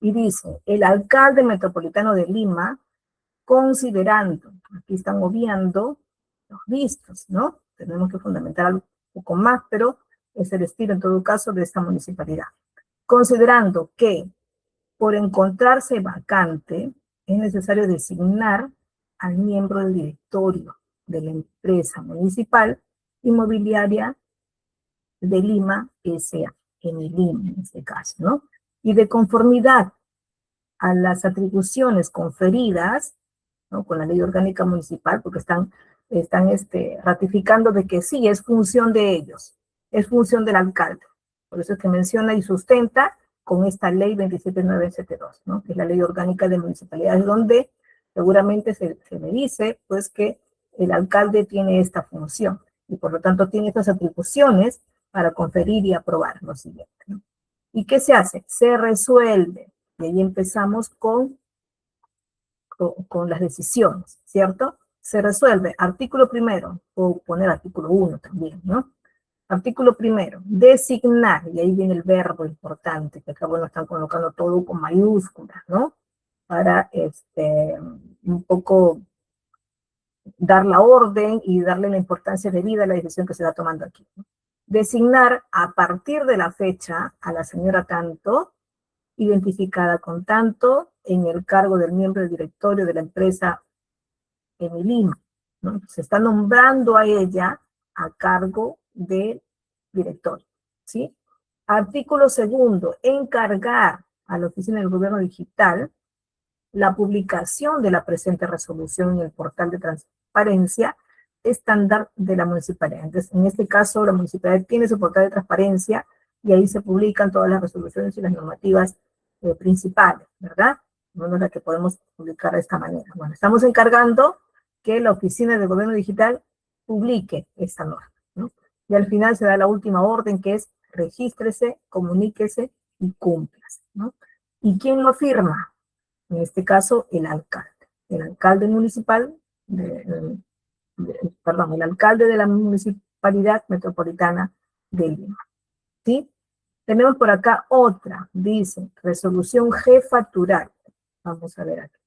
Y dice, el alcalde metropolitano de Lima, considerando, aquí están obviando los vistos, ¿no? Tenemos que fundamentar algo un poco más, pero es el estilo en todo caso de esta municipalidad. Considerando que por encontrarse vacante, es necesario designar al miembro del directorio de la empresa municipal inmobiliaria de Lima S.A., en el Lima en este caso, ¿no? Y de conformidad a las atribuciones conferidas, ¿no? Con la ley orgánica municipal, porque están ratificando de que sí, es función de ellos, es función del alcalde. Por eso es que menciona y sustenta con esta ley 27972, ¿no? Que es la ley orgánica de municipalidades, donde seguramente se me dice, pues, que el alcalde tiene esta función y por lo tanto tiene estas atribuciones para conferir y aprobar lo siguiente, ¿no? ¿Y qué se hace? Se resuelve. Y ahí empezamos con las decisiones, ¿cierto? Se resuelve. Artículo primero, o poner artículo 1 también, ¿no? Artículo primero, designar, y ahí viene el verbo importante, que acá, bueno, están colocando todo con mayúsculas, ¿no? Para, un poco dar la orden y darle la importancia debida a la decisión que se está tomando aquí, ¿no? Designar a partir de la fecha a la señora tanto, identificada con tanto, en el cargo del miembro del directorio de la empresa en el Lima, ¿no? Se está nombrando a ella a cargo del directorio, ¿sí? Artículo segundo, encargar a la Oficina del Gobierno Digital la publicación de la presente resolución en el portal de transparencia estándar de la municipalidad. Entonces, en este caso, la municipalidad tiene su portal de transparencia y ahí se publican todas las resoluciones y las normativas principales, ¿verdad? No es la que podemos publicar de esta manera. Bueno, estamos encargando que la Oficina del Gobierno Digital publique esta norma, ¿no? Y al final se da la última orden, que es regístrese, comuníquese y cúmplase, ¿no? ¿Y quién lo firma? En este caso, el alcalde, el alcalde municipal, el alcalde de la Municipalidad Metropolitana de Lima, ¿sí? Tenemos por acá otra, dice, resolución jefatural. Vamos a ver aquí.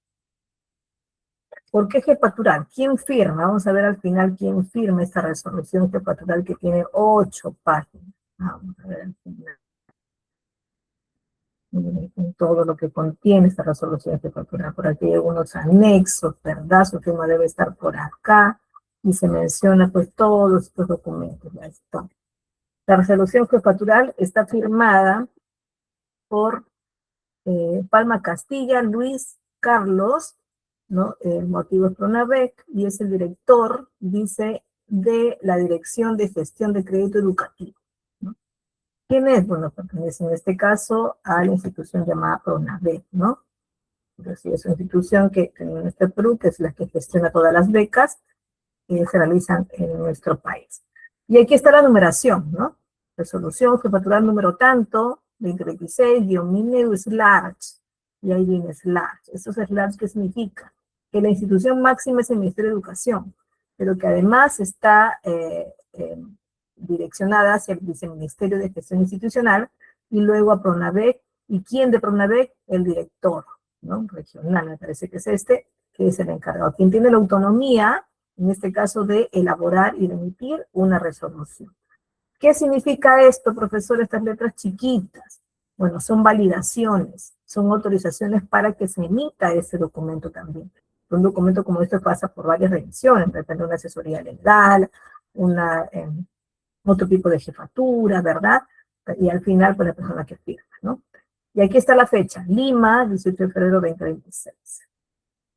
¿Por qué jefatural? ¿Quién firma? Vamos a ver al final quién firma esta resolución jefatural que tiene 8 páginas. Vamos a ver al final. Con todo lo que contiene esta resolución jefatural. Por aquí hay unos anexos, ¿verdad? Su firma debe estar por acá. Y se menciona pues todos estos documentos. Ya está. La resolución jefatural está firmada por Palma Castilla, Luis Carlos, ¿no? El motivo es Pronavec, y es el director, dice, de la Dirección de Gestión de Crédito Educativo, ¿no? ¿Quién es? Bueno, pertenece en este caso a la institución llamada Pronavec, ¿no? Entonces, es una institución que en nuestro Perú, que es la que gestiona todas las becas que se realizan en nuestro país. Y aquí está la numeración, ¿no? Resolución jefatural número tanto, 2026-MINEDU/, y ahí viene /. Estos / ¿qué significa? Que la institución máxima es el Ministerio de Educación, pero que además está direccionada hacia el Viceministerio de Gestión Institucional y luego a Pronavec. ¿Y quién de Pronavec? El director, ¿no? Regional, me parece que es este, que es el encargado. Quien tiene la autonomía, en este caso, de elaborar y de emitir una resolución. ¿Qué significa esto, profesor, estas letras chiquitas? Bueno, son validaciones, son autorizaciones para que se emita ese documento también. Un documento como este pasa por varias revisiones, depende de una asesoría legal, otro tipo de jefatura, ¿verdad? Y al final, pues la persona que firma, ¿no? Y aquí está la fecha, Lima, 18 de febrero 2026.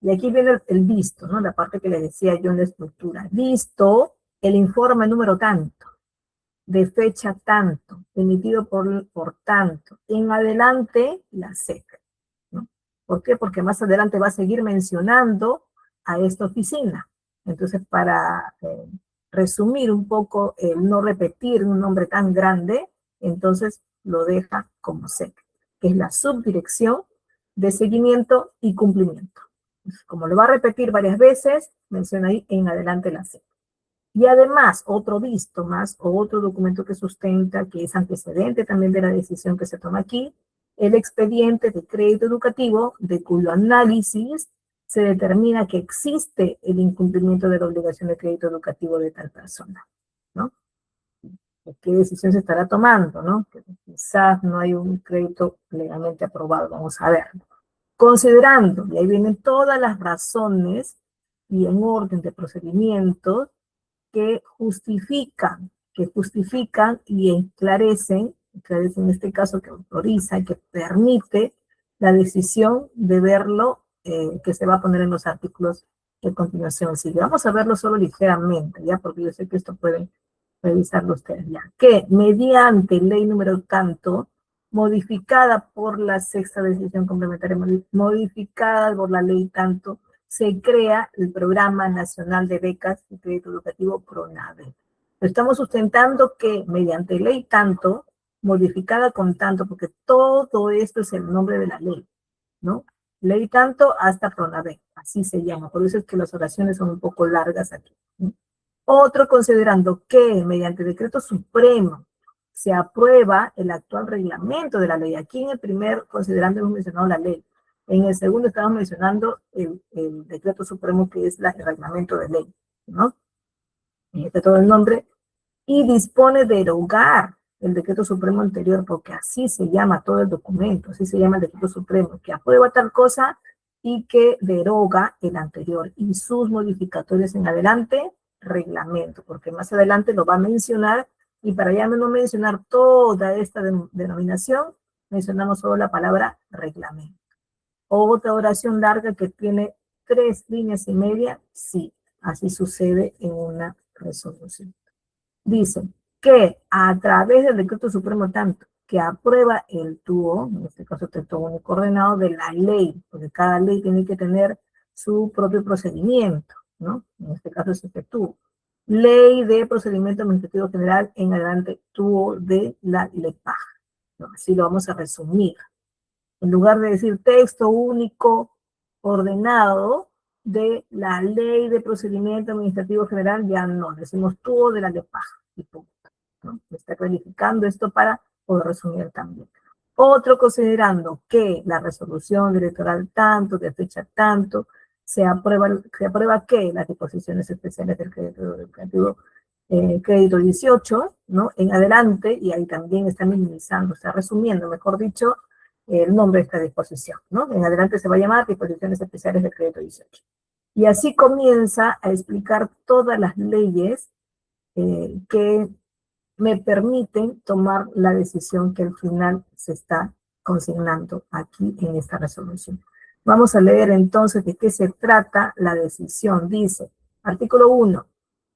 Y aquí viene el visto, ¿no? La parte que le decía yo en la estructura. Visto el informe número tanto, de fecha tanto, emitido por tanto, en adelante la SEC, ¿no? ¿Por qué? Porque más adelante va a seguir mencionando a esta oficina. Entonces, para resumir un poco, no repetir un nombre tan grande, entonces lo deja como SEC, que es la Subdirección de Seguimiento y Cumplimiento. Como lo va a repetir varias veces, menciona ahí en adelante la SEC. Y además, otro visto más, o otro documento que sustenta, que es antecedente también de la decisión que se toma aquí, el expediente de crédito educativo, de cuyo análisis se determina que existe el incumplimiento de la obligación de crédito educativo de tal persona, ¿no? ¿Qué decisión se estará tomando, no? Que quizás no hay un crédito legalmente aprobado, vamos a ver. Considerando, y ahí vienen todas las razones y en orden de procedimientos que justifican y esclarecen en este caso que autoriza y que permite la decisión de verlo, que se va a poner en los artículos de continuación. Sí, vamos a verlo solo ligeramente, ya, porque yo sé que esto pueden revisarlo ustedes ya. Que mediante ley número tanto, modificada por la sexta decisión complementaria, modificada por la ley tanto, se crea el Programa Nacional de Becas y Crédito Educativo PRONAVEC. Estamos sustentando que mediante ley tanto, modificada con tanto, porque todo esto es el nombre de la ley, ¿no? Ley tanto hasta PRONAVEC, así se llama. Por eso es que las oraciones son un poco largas aquí, ¿no? Otro, considerando que mediante decreto supremo se aprueba el actual reglamento de la ley. Aquí en el primer considerando hemos mencionado la ley. En el segundo estamos mencionando el decreto supremo, que es el reglamento de ley, ¿no? De todo el nombre. Y dispone de derogar el decreto supremo anterior, porque así se llama todo el documento, así se llama el decreto supremo, que aprueba tal cosa y que deroga el anterior y sus modificatorios en adelante, reglamento, porque más adelante lo va a mencionar, y para ya no mencionar toda esta denominación, mencionamos solo la palabra reglamento. Otra oración larga que tiene 3 líneas y media, sí, así sucede en una resolución. Dice que a través del decreto supremo tanto que aprueba el TUO, en este caso texto único ordenado, de la ley, porque cada ley tiene que tener su propio procedimiento, ¿no? En este caso es este TUO. Ley de Procedimiento Administrativo General, en adelante TUO de la LEPAJ, ¿no? Así lo vamos a resumir. En lugar de decir texto único ordenado, de la Ley de Procedimiento Administrativo General, ya no, decimos todo de la de paja, ¿no? Está clarificando esto para poder resumir también. Otro, considerando que la resolución electoral tanto, de fecha tanto, se aprueba que las disposiciones especiales del crédito educativo, crédito 18, ¿no? En adelante, y ahí también está minimizando, está resumiendo, mejor dicho, el nombre de esta disposición, ¿no? En adelante se va a llamar disposiciones especiales del crédito 18. Y así comienza a explicar todas las leyes que me permiten tomar la decisión que al final se está consignando aquí en esta resolución. Vamos a leer entonces de qué se trata la decisión. Dice, artículo 1,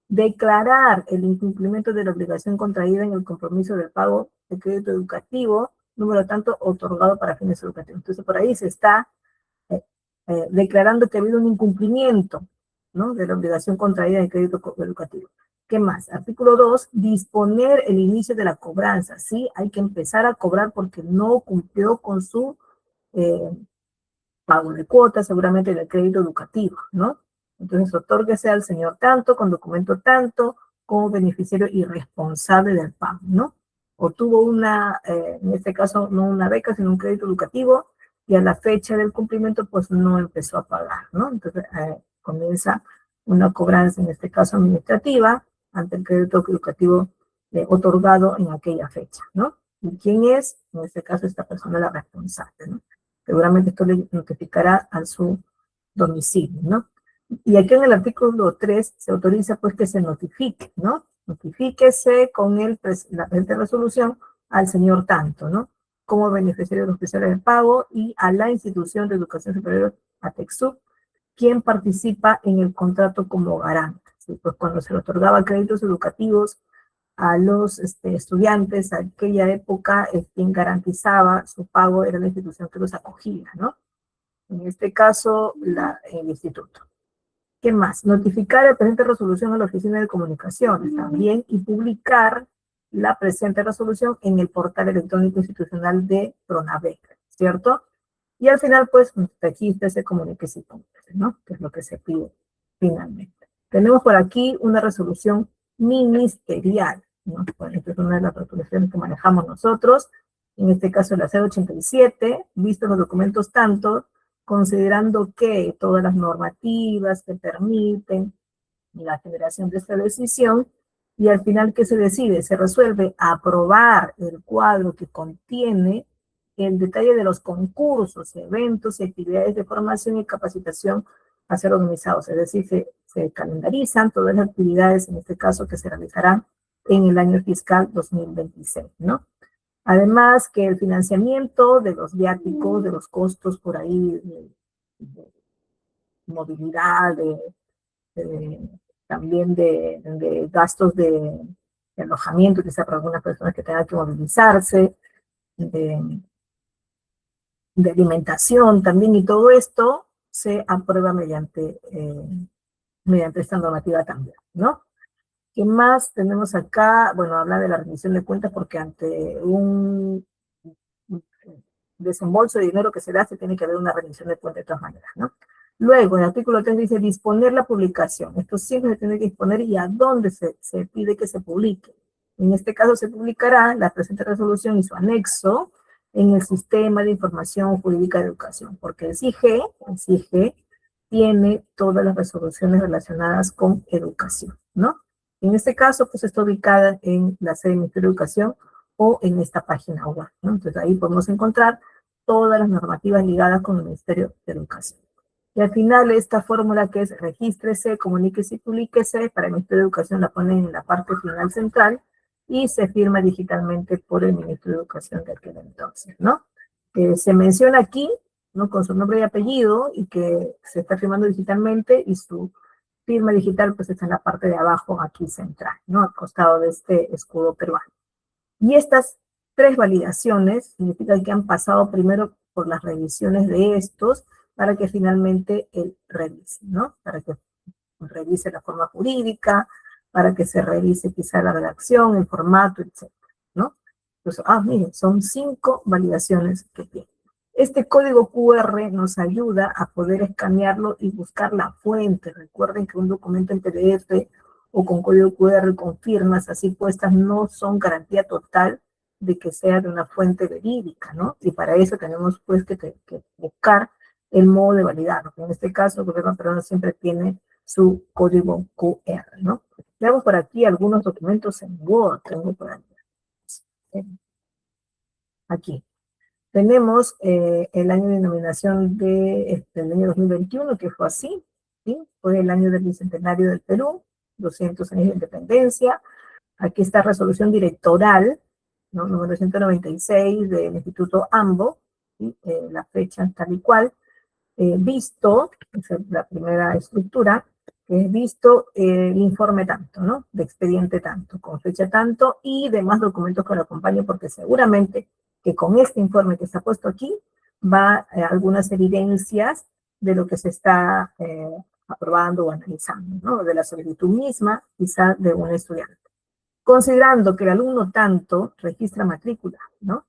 declarar el incumplimiento de la obligación contraída en el compromiso del pago de crédito educativo, número tanto otorgado para fines educativos. Entonces, por ahí se está declarando que ha habido un incumplimiento, ¿no?, de la obligación contraída en el crédito educativo. ¿Qué más? Artículo 2, disponer el inicio de la cobranza. Sí, hay que empezar a cobrar porque no cumplió con su pago de cuotas, seguramente del crédito educativo, ¿no? Entonces, otórguese al señor tanto, con documento tanto, como beneficiario irresponsable del pago, ¿no? O tuvo una, en este caso, no una beca, sino un crédito educativo, y a la fecha del cumplimiento, pues no empezó a pagar, ¿no? Entonces, comienza una cobranza, en este caso administrativa, ante el crédito educativo otorgado en aquella fecha, ¿no? ¿Y quién es? En este caso, esta persona la responsable, ¿no? Seguramente esto le notificará a su domicilio, ¿no? Y aquí en el artículo 3 se autoriza pues que se notifique, ¿no? Notifíquese con la presente resolución al señor tanto, ¿no? Como beneficiario de los especiales de pago y a la institución de educación superior, ATEXUB, quien participa en el contrato como garante. ¿Sí? Pues cuando se le otorgaba créditos educativos a los estudiantes, a aquella época, quien garantizaba su pago era la institución que los acogía, ¿no? En este caso, el instituto. ¿Qué más? Notificar la presente resolución a la Oficina de Comunicaciones también y publicar la presente resolución en el portal electrónico institucional de Pronavec, ¿cierto? Y al final, pues, registre, se comunique si cumple, ¿no? Que es lo que se pide finalmente. Tenemos por aquí una resolución ministerial, ¿no? Bueno, esta es una de las resoluciones que manejamos nosotros, en este caso la 087, visto los documentos tanto, considerando que todas las normativas que permiten la generación de esta decisión, y al final, ¿qué se decide? Se resuelve aprobar el cuadro que contiene el detalle de los concursos, eventos y actividades de formación y capacitación a ser organizados, es decir, se calendarizan todas las actividades, en este caso, que se realizarán en el año fiscal 2026, ¿no? Además, que el financiamiento de los viáticos, de los costos por ahí, de movilidad, también de gastos de alojamiento, quizá para algunas personas que tengan que movilizarse, de alimentación también, y todo esto se aprueba mediante esta normativa también, ¿no? ¿Qué más tenemos acá? Bueno, habla de la rendición de cuentas porque ante un desembolso de dinero que se da, se tiene que haber una rendición de cuentas de todas maneras, ¿no? Luego, el artículo 3 dice disponer la publicación. Esto siempre se tiene que disponer y a dónde se pide que se publique. En este caso se publicará la presente resolución y su anexo en el Sistema de Información Jurídica de Educación, porque el CIGE tiene todas las resoluciones relacionadas con educación, ¿no? En este caso, pues está ubicada en la sede del Ministerio de Educación o en esta página web, ¿no? Entonces ahí podemos encontrar todas las normativas ligadas con el Ministerio de Educación. Y al final esta fórmula que es regístrese, comuníquese y publíquese, para el Ministerio de Educación la ponen en la parte final central y se firma digitalmente por el Ministro de Educación de aquel entonces, ¿no? Se menciona aquí, ¿no?, con su nombre y apellido, y que se está firmando digitalmente, y su firma digital pues está en la parte de abajo aquí central, ¿no?, al costado de este escudo peruano. Y estas 3 validaciones significan que han pasado primero por las revisiones de estos para que finalmente él revise, ¿no? Para que revise la forma jurídica, para que se revise quizá la redacción, el formato, etc., ¿no? Entonces, miren, son 5 validaciones que tiene. Este código QR nos ayuda a poder escanearlo y buscar la fuente. Recuerden que un documento en PDF o con código QR con firmas así puestas no son garantía total de que sea de una fuente verídica, ¿no? Y para eso tenemos pues que buscar el modo de validarlo. En este caso, el gobierno peruano siempre tiene su código QR, ¿no? Veamos por aquí algunos documentos en Word. Tengo por aquí. Tenemos el año de nominación del año 2021, que fue así, ¿sí? Fue el año del Bicentenario del Perú, 200 años de independencia. Aquí está resolución directoral, ¿no? Número 196 del Instituto AMBO, ¿sí? La fecha tal y cual. Visto, esa es la primera estructura, que es visto el informe tanto, ¿no? De expediente tanto, con fecha tanto y demás documentos que lo acompañen, porque seguramente que con este informe que está puesto aquí va algunas evidencias de lo que se está aprobando o analizando, ¿no? De la solicitud misma, quizá de un estudiante. Considerando que el alumno tanto registra matrícula, ¿no?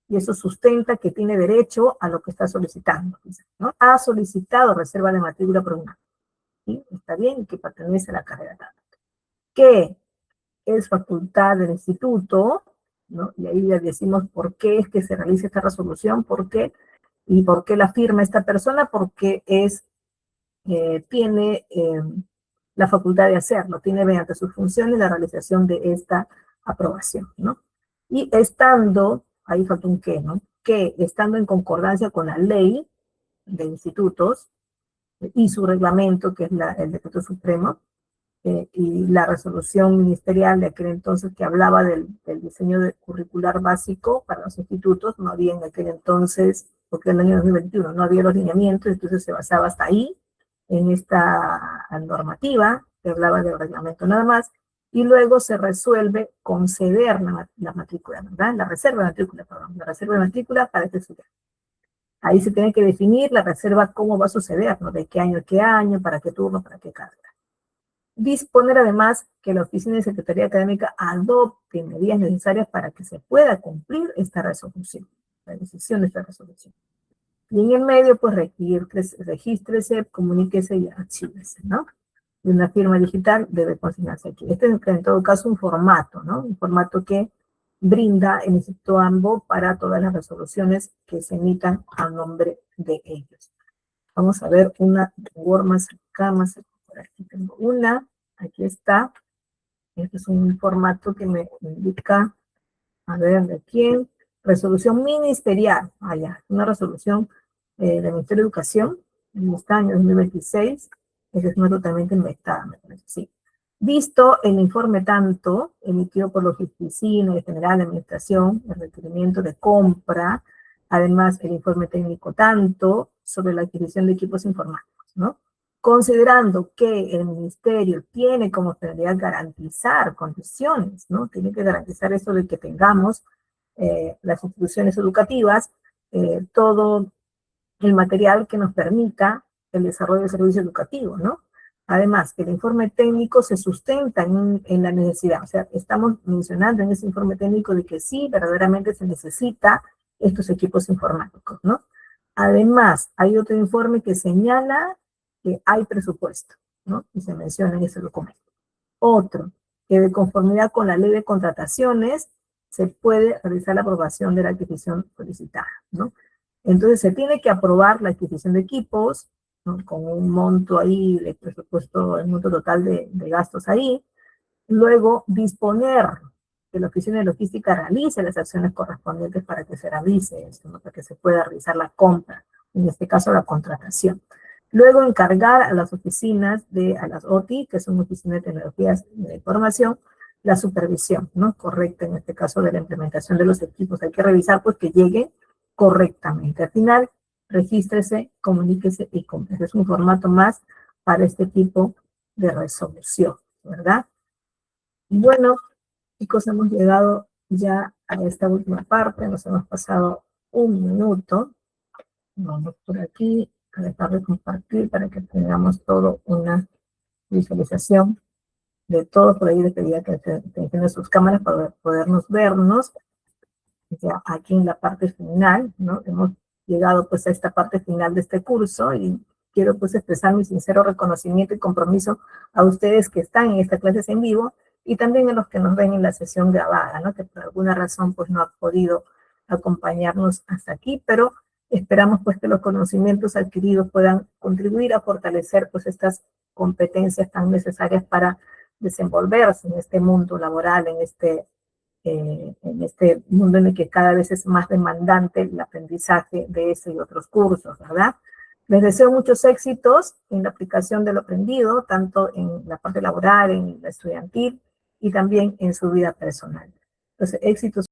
Y eso sustenta que tiene derecho a lo que está solicitando, ¿no? Ha solicitado reserva de matrícula por un año, ¿sí? Está bien, que pertenece a la carrera tanto. Que es facultad del instituto, ¿no? Y ahí ya decimos por qué es que se realiza esta resolución, por qué, y por qué la firma esta persona, porque tiene la facultad de hacerlo, tiene mediante sus funciones la realización de esta aprobación, ¿no? Y estando, ahí falta un qué, ¿no? Que estando en concordancia con la ley de institutos y su reglamento, que es el decreto supremo, y la resolución ministerial de aquel entonces que hablaba del diseño curricular básico para los institutos, no había en aquel entonces, porque en el año 2021 no había los lineamientos, entonces se basaba hasta ahí, en esta normativa que hablaba del reglamento nada más, y luego se resuelve conceder la matrícula, ¿verdad? La reserva de matrícula, perdón, la reserva de matrícula para este estudiante. Ahí se tiene que definir la reserva, cómo va a suceder, ¿no? De qué año, para qué turno, para qué carga. Disponer además que la Oficina de Secretaría Académica adopte medidas necesarias para que se pueda cumplir esta resolución, la decisión de esta resolución. Y en el medio, pues, regístrese, comuníquese y archívese, ¿no? Y una firma digital debe consignarse aquí. Este es, en todo caso, un formato, ¿no? Un formato que brinda el Instituto AMBO para todas las resoluciones que se emitan a nombre de ellos. Vamos a ver una Word más acá, más acá. Por aquí tengo una, aquí está. Este es un formato que me indica, a ver, ¿de quién? Resolución ministerial. Ya, una resolución del Ministerio de Educación en este año 2026. Esa es una totalmente inventada, me parece, sí. Visto el informe tanto emitido por la Oficina General de Administración, el requerimiento de compra, además el informe técnico tanto sobre la adquisición de equipos informáticos, ¿no? Considerando que el ministerio tiene como finalidad garantizar condiciones, ¿no? Tiene que garantizar eso de que tengamos las instituciones educativas, todo el material que nos permita el desarrollo del servicio educativo, ¿no? Además, que el informe técnico se sustenta en la necesidad. O sea, estamos mencionando en ese informe técnico de que sí, verdaderamente se necesita estos equipos informáticos, ¿no? Además, hay otro informe que señala que hay presupuesto, ¿no? Y se menciona en ese documento. Otro, que de conformidad con la ley de contrataciones se puede realizar la aprobación de la adquisición solicitada, ¿no? Entonces se tiene que aprobar la adquisición de equipos, ¿no? Con un monto ahí de presupuesto, el monto total de gastos ahí. Luego disponer que la Oficina de Logística realice las acciones correspondientes para que se realice esto, ¿no? Para que se pueda realizar la compra, en este caso la contratación. Luego encargar a las oficinas a las OTI, que son Oficinas de Tecnologías de Información, la supervisión, ¿no? Correcta, en este caso de la implementación de los equipos. Hay que revisar pues que llegue correctamente. Al final, regístrese, comuníquese y compre. Es un formato más para este tipo de resolución, ¿verdad? Y bueno, chicos, hemos llegado ya a esta última parte. Nos hemos pasado un minuto. Vamos por aquí a dejar de compartir para que tengamos todo una visualización de todo. Por ahí les pedía que tengan sus cámaras para podernos vernos. Ya aquí en la parte final, ¿no? Hemos llegado pues a esta parte final de este curso y quiero pues expresar mi sincero reconocimiento y compromiso a ustedes que están en estas clases en vivo y también a los que nos ven en la sesión grabada, ¿no? Que por alguna razón pues no han podido acompañarnos hasta aquí, pero esperamos pues que los conocimientos adquiridos puedan contribuir a fortalecer pues estas competencias tan necesarias para desenvolverse en este mundo laboral, en este mundo en el que cada vez es más demandante el aprendizaje de ese y otros cursos, ¿verdad? Les deseo muchos éxitos en la aplicación de lo aprendido, tanto en la parte laboral, en la estudiantil y también en su vida personal. Entonces, éxitos